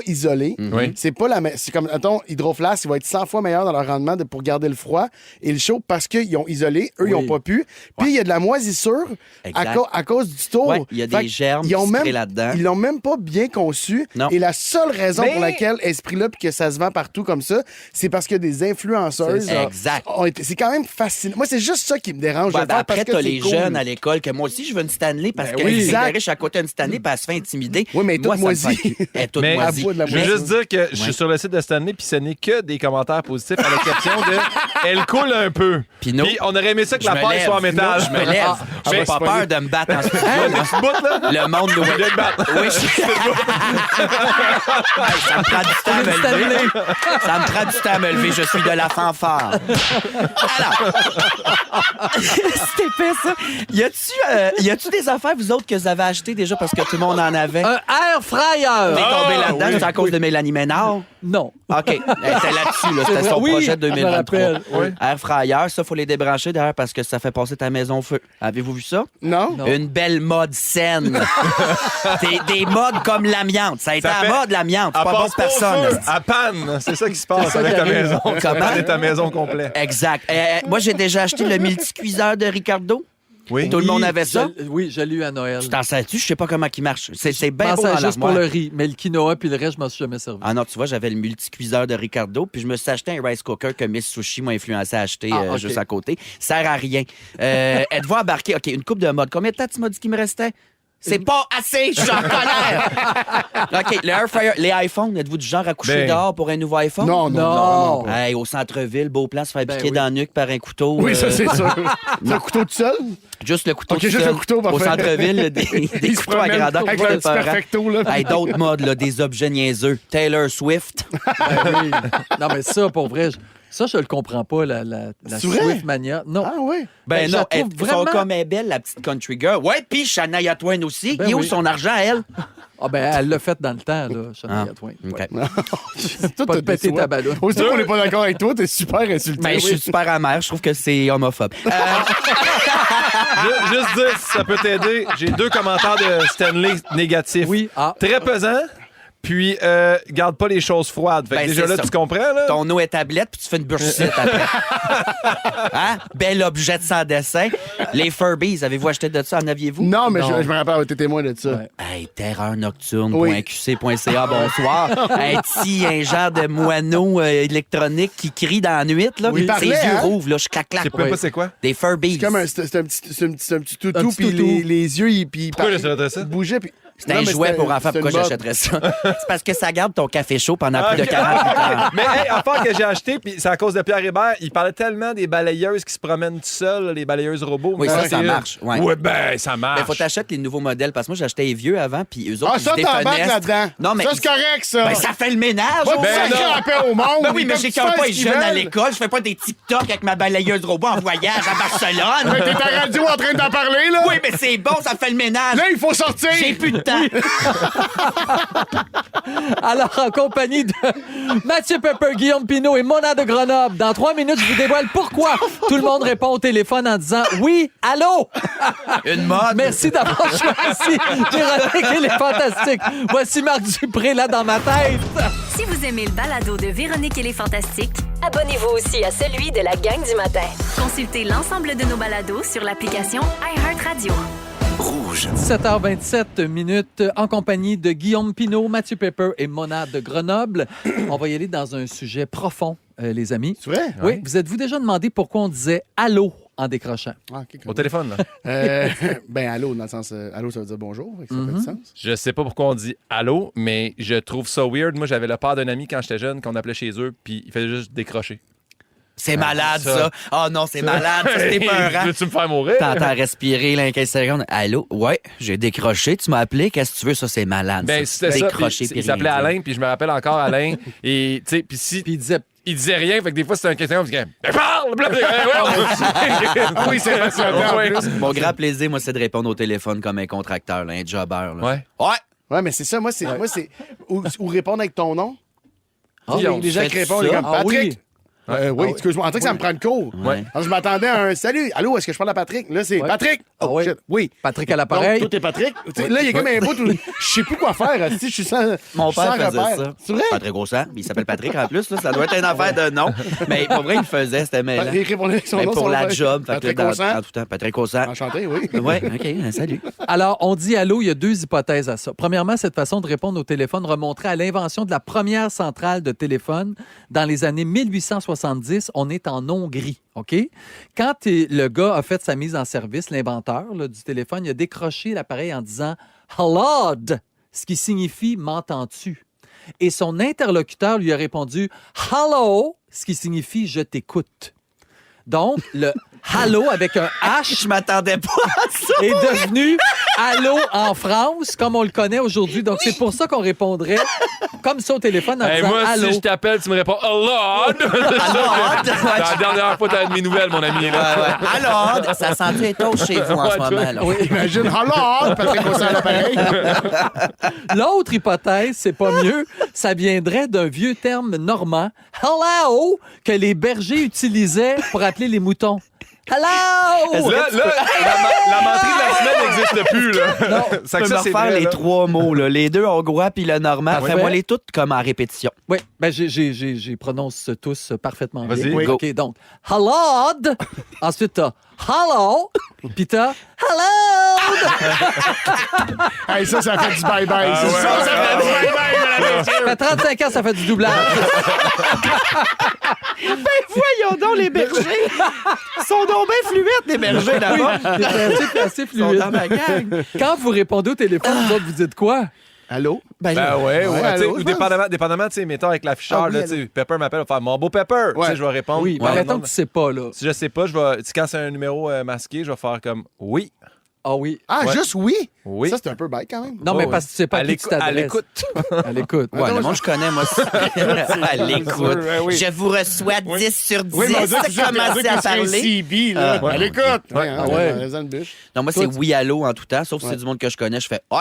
isolé, Oui. c'est pas c'est comme, attends, Hydroflask, il va être 100 fois meilleur dans leur rendement pour garder le froid et le chaud parce qu'ils ont isolé, eux, ils n'ont pas pu. Puis il y a de la moisissure à cause du tour. Ouais, il y a des germes qui se créent là-dedans. Ils l'ont même pas bien conçu. Non. Et la seule raison Mais- pour laquelle Esprit-là puis que ça se vend partout comme ça, c'est parce que des influenceuses C'est ça. Exact. c'est quand même fascinant. Moi, c'est juste ça qui me dérange. Ouais, de ben faire après, parce que t'as c'est les cool. jeunes à l'école que moi aussi, je veux une Stanley parce Ben que oui, c'est exact. riche à côté d'une Stanley puis elle se fait intimider. Oui, mais moi, toute ça me moisie. fait- Elle est toute Mais moisie. à bout de la Je veux moisson. juste dire que je suis sur le site de Stanley, puis ce n'est que des commentaires positifs, à l'exception de elle coule un peu. Puis non. Puis on aurait aimé ça que Je la me paille lève. soit en métal. Je me lève. J'ai mais- pas peur de me battre en studio. là. Tu boutes, là? Le monde nous viens de battre. Oui, Hey, ça me prend du temps à me lever. Ça me prend du temps à me lever. Je suis de la fanfare. Alors, c'était épais, ça. Y a-tu des affaires, vous autres, que vous avez achetées déjà parce que tout le monde en avait? Un air fryer! T'es tombé là-dedans, c'est à cause de Mélanie Ménard? Non. OK. Elle était là-dessus, là. C'était C'est son vrai. projet de Oui, je me 2023. rappelle. Oui. Air fryer, ça, faut les débrancher d'ailleurs parce que ça fait passer ta maison au feu. Avez-vous vu ça? Non? Une belle mode saine. des modes comme l'amiante. Ça a été Ça à fait- la mode, l'amiante. C'est Elle pas bon passe pour personne. au feu, à panne. C'est ça qui se passe ça avec qui ta arrive. maison. Comment? C'est ta maison complète. Exact. Moi, j'ai déjà acheté le multicuiseur de Ricardo. Oui. Tout le monde avait ça. Oui, je l'ai eu à Noël. Tu t'en sais-tu? Je sais pas comment il marche. C'est Je bien beau pensais dans juste pour l'armoire. le riz, mais le quinoa puis le reste, je m'en suis jamais servi. Ah non, tu vois, j'avais le multicuiseur de Ricardo, puis je me suis acheté un rice cooker que Miss Sushi m'a influencé à acheter OK. juste à côté. Sert à rien. Êtes-vous embarqué? OK, une coupe de mode. Combien de temps tu m'as dit qu'il me restait? C'est pas assez, je suis en colère. OK, le air fryer, les iPhones, êtes-vous du genre à coucher Ben. dehors pour un nouveau iPhone? Non. Hey, au centre-ville, beau plan, se faire piquer oui. dans la nuque par un couteau. Oui, ça, c'est sûr. C'est un couteau tout seul? Juste le couteau. OK, tout juste seul. le couteau, Au parfait. centre-ville, là, des Il se couteaux à promène grandeur. avec le petit perfecto, là. Hey, d'autres modes, là, des objets niaiseux. Taylor Swift. Ben oui. Non, mais ça, pour vrai, ça, je le comprends pas, la C'est vrai? Swift Mania. Non. Ah, oui. Ben je la non, trouve son vraiment- comme est belle, la petite country girl. Ouais, puis Shania Twain aussi. Ben Il est où oui. son argent, elle? Ah, ben, elle l'a fait dans le temps, là, Shania Twain. OK. Ouais. Toi, Pas t'as de péter des ta soins. ballonne. Aussitôt qu'on n'est pas d'accord avec toi, t'es super insulté. Ben, je suis super amer. Je trouve que c'est homophobe. Juste dire si ça peut t'aider. J'ai 2 commentaires de Stanley négatifs. Oui. Ah. Très pesant. Puis, garde pas les choses froides. Fait que Ben, déjà c'est là, ça. tu comprends, là? Ton eau est tablette, puis tu fais une bursite après. Hein? Bel objet de sans dessin. Les Furbies, avez-vous acheté de ça? En aviez-vous? Non, mais Non. je me rappelle avoir été témoin de ça. Ouais. Hey, terreurnocturne.qc.ca, Oui. bonsoir. Un genre de moineau électronique qui crie dans la nuit, là. Oui, il Ses parlait, yeux hein? rouvrent, là, je clac-clac. Je sais même pas c'est quoi. Des Furbies. C'est comme c'est un petit toutou, Un petit puis toutou. les yeux, puis Pourquoi il a ça? bougeait, puis... C'est Non, un mais jouet c'était- pour enfants. c'était Pourquoi une j'achèterais ça? C'est parce que ça garde ton café chaud pendant plus de Ok. 48 heures. Mais hey, affaire que j'ai acheté, puis c'est à cause de Pierre Hébert, il parlait tellement des balayeuses qui se promènent tout seuls, les balayeuses robots. Oui, Mais ça c'est- marche. Ouais. Ouais, ben, ça marche. Mais faut t'acheter les nouveaux modèles parce que moi, j'achetais les vieux avant, puis eux autres, Ah, ils ça, se t'embarques défenestrent. là-dedans. Non, mais Ça, c'est correct, ça. Ben, ça fait le ménage. Va au te moins. sacrer non. la paix au monde. Ben oui, mais Comme j'ai tu qu'un fais pas ce qu'ils jeune à veulent. l'école. Je fais pas des TikTok avec ma balayeuse robot en voyage à Barcelone. Ben, t'es à la radio en train d'en parler, là. Oui, mais c'est bon, ça fait le ménage. Là, il faut sortir. J'ai plus de temps. Alors, en compagnie de Mathieu Pepper, Guillaume Pinault et Mona de Grenoble, dans 3 minutes, je vous dévoile pourquoi tout le monde répond au téléphone en disant « Oui, allô? » Une mode. Merci d'avoir choisi Véronique et les Fantastiques. Voici Marc Dupré, là, dans ma tête. Si vous aimez le balado de Véronique et les Fantastiques, Abonnez-vous aussi à celui de la gang du matin. consultez l'ensemble de nos balados sur l'application iHeartRadio. 17h27 minutes en compagnie de Guillaume Pinault, Mathieu Pepper et Mona de Grenoble. On va y aller dans un sujet profond, les amis. C'est vrai? Oui, vous êtes-vous déjà demandé pourquoi on disait « allô » en décrochant? Ah, ok, Au téléphone, là. Ben, allô, dans le sens... allô, ça veut dire bonjour. fait que Ça fait du sens. Je sais pas pourquoi on dit allô, mais je trouve ça weird. Moi, j'avais le père d'un ami quand j'étais jeune, qu'on appelait chez eux, puis il faisait juste décrocher. C'est malade, ça. ça. Oh non, c'est malade. Ça, c'est épeurant. Veux-tu me faire mourir? T'entends respirer là, 15 secondes. Allô? Ouais, j'ai décroché. Tu m'as appelé. Qu'est-ce que tu veux? Ça, c'est malade. Ben, ça. c'était ça. Décrocher. Puis puis il s'appelait rien dire. Alain, puis je me rappelle encore Alain. Et, tu sais, puis si Puis il disait il disait rien, fait que des fois, c'était un question, on disait, ben parle! Oui, c'est passionnant. en Ouais. plus. Mon grand plaisir, moi, c'est de répondre au téléphone comme un contracteur, là, un jobber. Là. Ouais. Ouais. Ouais, mais c'est ça. Moi, c'est... Ou répondre avec ton nom. Tu sais, Guillaume, les gens qui fais-tu répondent, ça? comme Ah oui. Patrick. Oui, excuse-moi. En tout cas, ça me prend le cours. Ouais. Alors, je m'attendais à un salut. Allô, est-ce que je parle à Patrick? Là, c'est Ouais. Patrick. Ah oui. shit. Oui. Patrick à l'appareil. Donc, toi, t'es Patrick. Tu sais, là, il y a comme un bout où je sais plus quoi faire. Si je suis sans. Mon je suis père sans faisait repère. ça. C'est vrai? Pas très gros sang. Il s'appelle Patrick en plus. Là. Ça doit être une affaire de nom. Mais pour vrai, il le faisait. C'était mêlant. Patrick répondait avec son Même nom. pour son la nom. job. Fait que Patrick dans- Consent. en tout temps, Patrick Consent. Enchanté, oui. Ouais, OK. Salut. Alors, on dit allô, il y a 2 hypothèses à ça. Premièrement, cette façon de répondre au téléphone remonterait à l'invention de la première centrale de téléphone dans les années 1870. On est en Hongrie, OK? Quand le gars a fait sa mise en service, l'inventeur là, du téléphone, il a décroché l'appareil en disant « Hello », ce qui signifie « m'entends-tu ». Et son interlocuteur lui a répondu « Hello », ce qui signifie « je t'écoute ». Donc, le « Hello » avec un H Je m'attendais pas à ça. est devenu Allô en France, comme on le connaît aujourd'hui. Donc, c'est pour ça qu'on répondrait comme ça au téléphone en Hey, disant moi, Allô. si je t'appelle, tu me réponds Allah! C'est la dernière fois que t'as de mes nouvelles, mon ami. Ouais, là. ouais. Alors, ça sent étouche chez vous en Ouais, ce toi. moment. Là. Oui, imagine. Hello, Patrick Consent à l'appareil. L'autre hypothèse, c'est pas mieux, ça viendrait d'un vieux terme normand, hello, que les bergers utilisaient pour appeler les moutons. Hello! Là, la menterie de la semaine n'existe plus. Là. Non, Ça, Tu peux me c'est refaire vrai, les là. 3 mots, là. Les 2 hongrois puis le normand. Parfait. Fais-moi les toutes comme en répétition. Oui, ben j'ai prononce tous parfaitement bien. Vas-y. Oui. OK, donc, hello! Ensuite, t'as hello! Puis t'as hello! Hey, ça fait du bye-bye. Ah, ça, ouais, ça fait du bye-bye, mesdames et messieurs. fait 35 ans, ça fait du doublage. Voyons donc, les bergers! Ils sont donc bien fluides, les bergers, là-bas. C'est assez Ils sont fluide. dans ma gang. Quand vous répondez au téléphone, vous autres, vous dites quoi? Allô? Ben ouais, Ouais, tu sais, allô, ou je pense. dépendamment, tu sais, mettons avec l'afficheur, Ah oui, là, tu sais, Pepper m'appelle, va faire mon beau Pepper. Tu sais, je vais répondre. Oui, mais mettons que tu sais pas, là. Si je sais pas, quand c'est un numéro masqué, je vais faire comme oui. Ah oui. Ah, Ouais. juste oui? Oui. Ça, c'est un peu bête quand même. Non, mais parce que tu sais pas à qui tu À t'adresses. l'écoute. À l'écoute. Ouais, le monde, je connais, moi. À l'écoute. Ouais, oui. Je vous reçois 10 sur 10. Oui, mais on dirait que Commencez à parler. CB, là. Ouais. À l'écoute. Ouais. Hein, Ah ouais. dans une bûche. Non, moi, Toi, c'est oui, allô en tout temps, sauf si c'est du monde que je connais. Je fais ouais.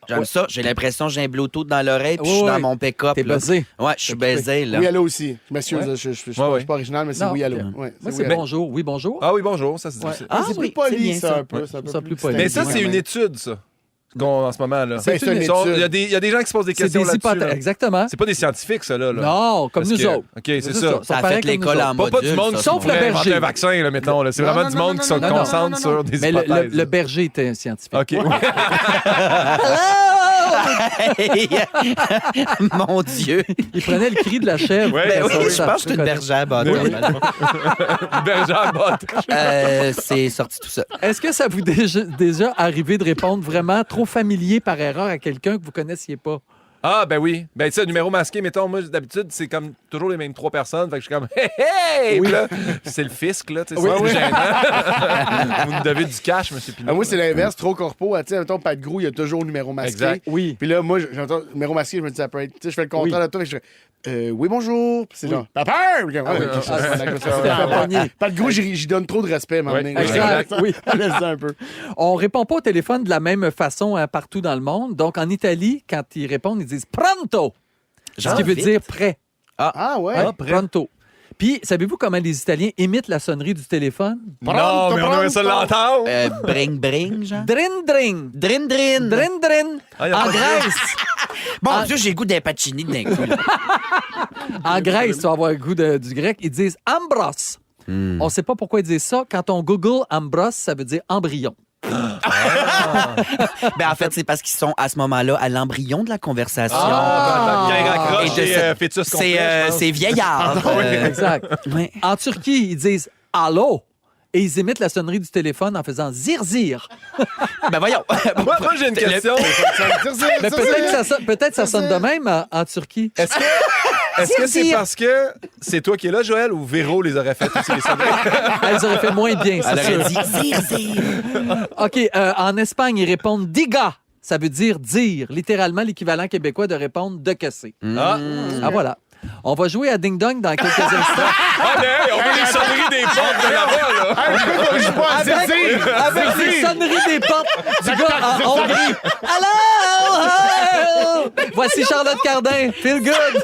J'aime ça. J'ai l'impression que j'ai un Bluetooth dans l'oreille puis je suis Ouais, dans mon pick-up. T'es là. buzzé. Ouais, je suis baisé, là. Oui, allô aussi. Je m'excuse, Ouais. je suis Ouais. pas original, mais c'est Non, oui, allô. ok. Ouais, Moi, oui, c'est allô. bonjour. Oui, bonjour. Ah oui, bonjour, ça c'est Ouais. difficile. Ah C'est plus oui, poli, c'est bien, ça, ça. un peu. C'est un peu Ça, plus poli. Mais ça, c'est distingué, une quand étude, ça, en ce moment, là. C'est une Ils sont- étude. Il y a des gens qui se posent des C'est questions des là-dessus. hypothèses. là. Exactement. C'est pas des scientifiques, ça, là. Non, comme Parce nous que- autres. OK, c'est ça. Ils sont Ça a pareils fait comme l'école nous en autres. Pas du module, monde ça, qui Sauf sont le inventer berger. un vaccin, là, mettons. Là. C'est Non, vraiment non, du non, monde non, qui se non, non, concentre non, sur non, des Mais hypothèses. le berger était un scientifique. OK. Mon Dieu. Il prenait le cri de la chèvre. Ouais, Ben ça, oui, ça, je pense que c'est une bergère bâtonne. Berger botte. C'est sorti tout ça. Est-ce que ça vous déjà arrivé de répondre vraiment trop familier par erreur à quelqu'un que vous connaissiez pas? Ah, ben oui. Ben, tu sais, numéro masqué, mettons, moi, d'habitude, c'est comme toujours les mêmes 3 personnes. Fait que je suis comme, hey, hey! Oui. Puis là, c'est le fisc, là. Tu sais, Oui, c'est oui. gênant. Vous me devez du cash, monsieur Pinot. Ah, moi, c'est l'inverse, trop corpo. Tu sais, mettons, Pat Grou, il y a toujours le numéro masqué. Exact. Oui. Puis là, moi, j'entends le numéro masqué, je me dis, ça peut être. Tu sais, je fais le contraire de toi, et je fais, oui, bonjour. Puis c'est genre, papa! Puis comme, Pat Grou, j'y donne trop de respect, maintenant. Ouais, exact. Oui. Laisse ça un peu. On répond pas au téléphone de la même façon partout dans le monde. Donc, en Italie, quand ils répondent, ils disent pronto. Ce qui veut vite. dire prêt. Ah, ouais. Ouais, pronto. Puis, savez-vous comment les Italiens imitent la sonnerie du téléphone? Non, mais on aimerait ça l'entendre. Bring, bring, genre. Drin, drin. Drin, drin. Drin, drin. Ah, y a En pas de- Grèce. Mon Dieu, j'ai le goût d'un pacini d'un coup. là. En Grèce, tu vas avoir le goût du grec. Ils disent ambros. On sait pas pourquoi ils disent ça. Quand on Google ambros, ça veut dire embryon. Ben, en fait, c'est parce qu'ils sont à ce moment-là à l'embryon de la conversation. Quand il raccroche, Et de c'est cette- fœtus complet, je pense. C'est vieillard. Exact. Ouais. En Turquie, ils disent allô. Et ils imitent la sonnerie du téléphone en faisant zir-zir. Ben voyons. Moi, j'ai une question. Mais peut-être ça sonne de même en Turquie. Est-ce que c'est parce que c'est toi qui es là, Joël, ou Véro les aurait fait aussi les sonneries? Elles auraient fait moins bien, Elle c'est aurait sûr. dit zir, zir. OK, en Espagne, ils répondent diga. Ça veut dire dire. Littéralement, l'équivalent québécois de répondre de que c'est. Ah, Ah, voilà. On va jouer à Ding Dong dans quelques instants. mais hey, on veut les sonneries des portes de là-bas, là. Avec les sonneries des portes du gars en Hongrie. Allô! Voici Charlotte Cardin. Feel good.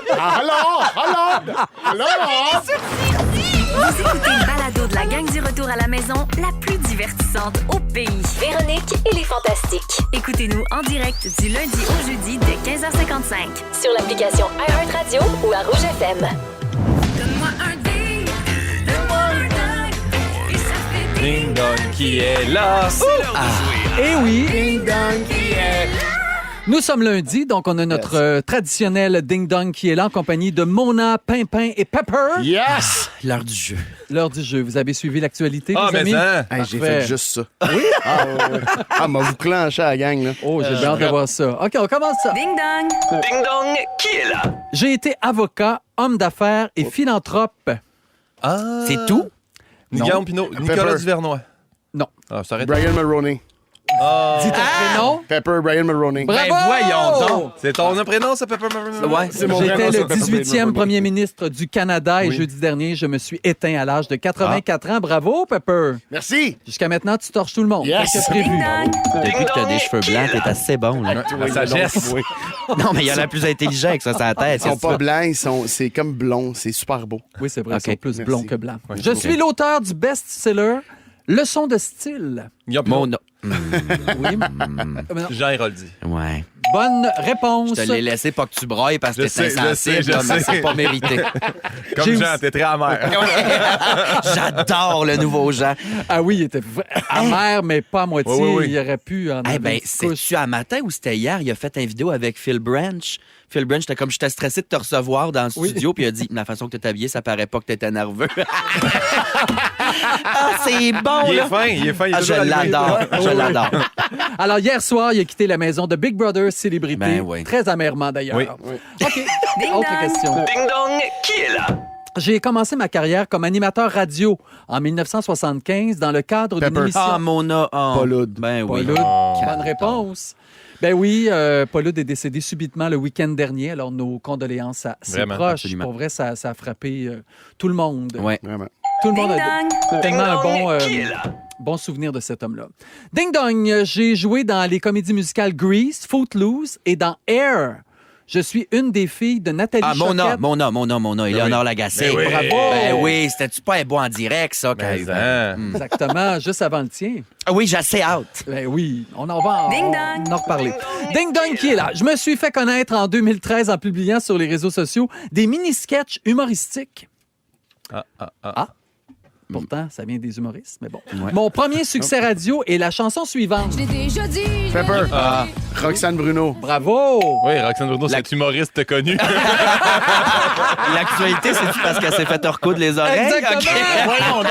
Vous écoutez le balado de la gang du retour à la maison, la plus divertissante au pays. Véronique et les Fantastiques. Écoutez-nous en direct du lundi au jeudi dès 15h55. Sur l'application iHeartRadio ou à Rouge FM. Donne-moi un ding, donne-moi un ding, et ça fait ding. Ding dong qui est là. Eh oui. Nous sommes lundi, donc on a notre traditionnel Ding Dong qui est là en compagnie de Mona, Pimpin et Pepper. Yes! L'heure du jeu. L'heure du jeu. Vous avez suivi l'actualité, Ah, les mais amis? ça. Hey, j'ai Parfait. fait juste ça. Oui? Ah, m'a vous clenché à la gang, là. Oh, j'ai bien hâte de voir ça. OK, on commence ça. Ding dong. Ding dong, qui est là? J'ai été avocat, homme d'affaires et philanthrope. Ah. C'est tout? Guillaume Pinot. Nicolas Pepper. Duvernois. Non. Ah, ça arrête. Brian Mulroney. Dis ton prénom. Pepper, Brian Mulroney. Bravo! Ben, voyons donc. C'est ton prénom, ça, Pepper Mulroney? Ouais. C'est mon vrai J'étais nom, le ça, Pepper 18e Mulroney. premier ministre du Canada et jeudi dernier, je me suis éteint à l'âge de 84 ans. Bravo, Pepper. Merci! Jusqu'à maintenant, tu torches tout le monde. Yes. Qu'est-ce que prévu? Ding dong. Depuis que t'as des cheveux blancs, t'es assez bon. Là. La sagesse. Non, mais il y en a plus intelligent avec ça sur la tête. Ils sont pas blancs, c'est comme blond. C'est super beau. Oui, c'est vrai, OK. ils sont plus Merci. blonds que blancs. Ouais, Je suis l'auteur du best-seller Leçon de style. Guillaume Mon Pinot. Oui. Non. Jean Héroldi. Ouais. Bonne réponse. Je te l'ai laissé pas que tu brailles parce que Je t'es sais, insensible, je là, mais sais. c'est pas mérité. Comme J'ai Jean, aussi- t'es très amer. J'adore le nouveau Jean. Ah oui, il était amer, mais pas à moitié. Oui, oui, oui. Il aurait pu en Eh avoir ben, une petite couche. c'est-tu à matin ou c'était hier? Il a fait une vidéo avec Phil Branch. Phil Branch, j'étais stressé de te recevoir dans le Oui. studio, puis il a dit, la façon que tu habillé, ça paraît pas que t'étais nerveux. Ah, c'est bon, Il là! est fin, il est fin. Il est Ah, je toujours allumé. l'adore, je l'adore. Alors, hier soir, il a quitté la maison de Big Brother Célébrité. Ben oui. Très amèrement, d'ailleurs. Oui. OK. Autre dong. question. Ding dong, qui est là? J'ai commencé ma carrière comme animateur radio en 1975 dans le cadre d'une Pepper. émission... Ah, Mona. Oh. Paul Hood. Ben oui. Paul Hood. Oh. Bonne réponse. Ben oui, Paul Hood est décédé subitement le week-end dernier. Alors, nos condoléances à ses Vraiment, proches. absolument. Pour vrai, ça a frappé tout le monde. Ouais. Vraiment. Tout le monde Ding a dong. tellement un bon, Qui est là? bon souvenir de cet homme-là. Ding Dong, j'ai joué dans les comédies musicales Grease, Footloose et dans Air. Je suis une des filles de Nathalie Ah, Choquette. Mona, Éléonore Lagacé. Ben oui. Bravo! Ben oui, c'était-tu pas un beau en direct, ça? Mais, quand- hein. Exactement, juste avant le tien. Ah oui, j'ai assez hâte. Ben oui, on en va Ding on dong. en reparler. Ding Dong qui est là. Je me suis fait connaître en 2013 en publiant sur les réseaux sociaux des mini-sketchs humoristiques. Pourtant, ça vient des humoristes, mais bon. Ouais. Mon premier succès radio est la chanson suivante. Pepper. Roxane Bruno. Bravo! Oui, Roxane Bruno, c'est humoriste connu. L'actualité, c'est parce qu'elle s'est fait recoudre les oreilles? Exactement! OK.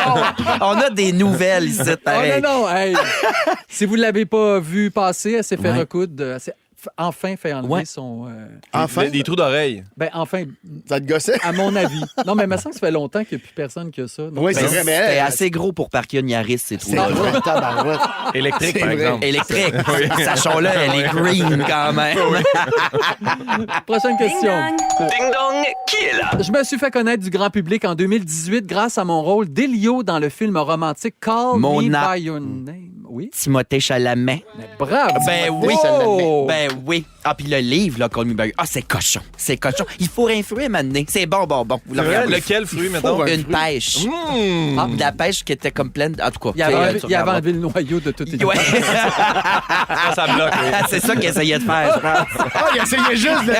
On a des nouvelles ici, Oh pareil. non, non, hey. Si vous ne l'avez pas vu passer, elle s'est fait Ouais. recoudre. Elle s'est enfin fait enlever Ouais. son... Enfin, Des trous d'oreille. Ben, enfin, ça te gossait? à mon avis. Non, mais il me semble que ça fait longtemps qu'il n'y a plus personne qui a ça. Non? Oui, c'est Ben, vrai, mais C'était elle- assez gros pour parquer une Yaris, ces C'est trous-là. vrai, tabarouette. Électrique, C'est par vrai. exemple. Électrique. Sachons-le, elle est green quand même. Prochaine Ding question. dong. Ding dong, qui est là? Je me suis fait connaître du grand public en 2018 grâce à mon rôle d'Elio dans le film romantique Call Mona. Me By Your Name. Oui? Timothée Chalamet. Mais bravo! Ben oui. Oh! Ben oui. Ah, puis le livre, là, Call Me By Your- Ah, c'est cochon. C'est cochon. Il faut un fruit maintenant. C'est bon. Vous le regardez. Lequel fruit, mettons? Une pêche. Mmh. Ah, de la pêche qui était comme pleine. En tout cas. Il avait, enlevé, tu il avait regarderas. enlevé le noyau de toute Ouais. Ça bloque, oui. Ah, c'est ça qu'il essayait de faire, je pense. Ah, il essayait juste de...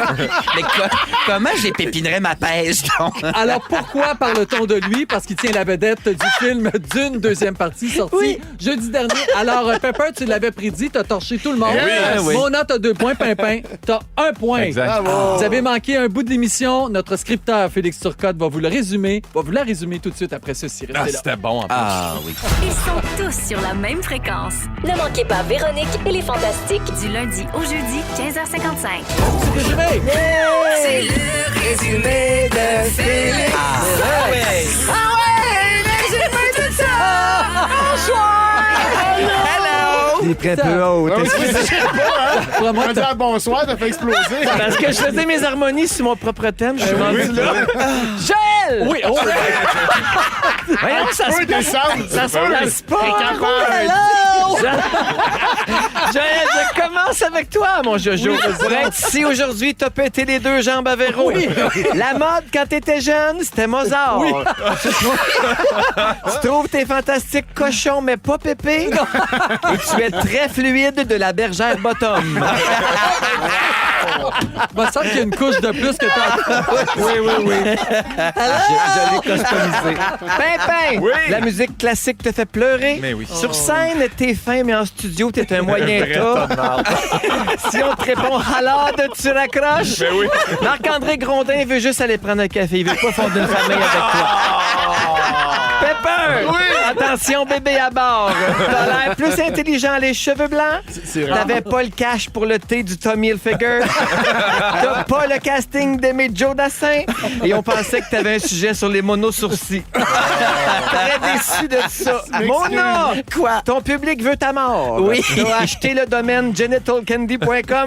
Mais comment j'épipinerais ma pêche, donc? Alors, pourquoi parle-t-on de lui? Parce qu'il tient la vedette du film d'une deuxième partie sortie Oui. jeudi dernier. Alors, Pepper, tu l'avais prédit, t'as torché tout le monde. Oui. Mona, t'as 2 points, Pimpin, t'as 1 point. Exact. Bravo. Vous avez manqué un bout de l'émission. Notre scripteur, Félix Turcotte, va vous la résumer tout de suite après ceci. Ah, Restez là. c'était bon, en plus. Ah oui. Ils sont tous sur la même fréquence. Ne manquez pas Véronique et les Fantastiques. Du lundi au jeudi, 15h55. Résumé. C'est le résumé de Félix. Des prêts peu hautes. Ah oui, je sais pas, hein? Vraiment, On dit à bonsoir, t'as fait exploser. Parce que je faisais mes harmonies sur mon propre thème. Je suis rendu là. Joël! Oui, oh, Voyons, ça se Oui, descendre. ça se place pas. capable. Joël, je commence avec toi, mon Jojo. Pour être ici aujourd'hui, t'as pété les 2 jambes à Véro. La mode, quand t'étais jeune, c'était Mozart. Tu trouves tes fantastiques cochons, mais pas pépé. Et tu es très fluide de la bergère bottom. il me semble qu'il y a une couche de plus que t'as. Oui. Je l'ai customisé. Pimpin, la musique classique te fait pleurer. Mais oui. Sur scène, t'es fin, mais en studio, t'es un moyen tas. Si on te répond halade, tu raccroches. Mais oui. Marc-André Grondin veut juste aller prendre un café. Il veut pas fonder une famille avec toi. Pepper! Attention, bébé à bord. T'as l'air plus intelligent, les cheveux blancs. T'avais pas le cash pour le thé du Tommy Hilfiger. T'as pas le casting d'Aimé Joe Dassin. Et on pensait que t'avais un sujet sur les monosourcils. Très déçu de ça. Mona! Quoi? Ton public veut ta mort. Oui. T'as acheté le domaine genitalcandy.com.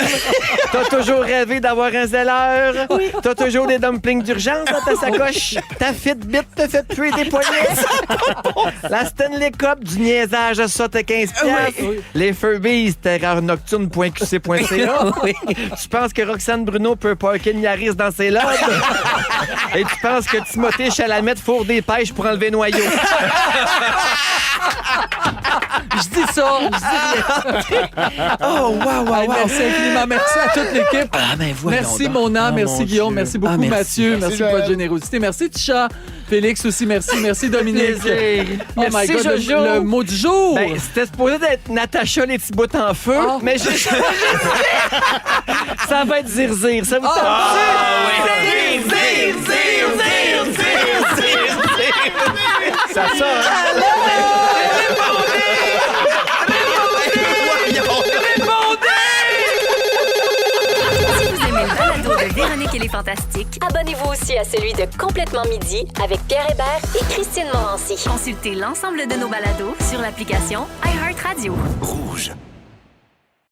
T'as toujours rêvé d'avoir un zèleur. T'as toujours des dumplings d'urgence dans ta sacoche. Ta Fitbit te fait puer des poignets. La Stanley Cup du niaisage à ça, t'as 15 piastres. Les Furbies, terreurnocturne.qc.ca. Tu penses que Roxane Bruno peut parker une Yaris dans ses lobes? Et tu penses que Timothée Chalamet fourre des pêches pour enlever noyau? Je dis ça, je dis rien. Oh, wow. Hey, merci infiniment. Merci à toute l'équipe. Ah, ben voyons Merci, donc. Mona. Oh, Merci, mon Guillaume. Dieu. Merci beaucoup, Ah, merci. Mathieu. Merci pour votre Joël. générosité. Merci, Tisha. Félix aussi, merci. Merci, Dominique. Plaisir. Oh my Merci, God, Jojo. le mot du jour. Ben, c'était supposé d'être Natacha les petits bouts en feu, Ah. mais j'ai ça va être Zirzir. Ça vous tente? Ça sort, hein? Si vous aimez le balado de Véronique et les Fantastiques, Abonnez-vous aussi à celui de Complètement Midi avec Pierre Hébert et Christine Morancy. consultez l'ensemble de nos balados sur l'application iHeartRadio. Rouge.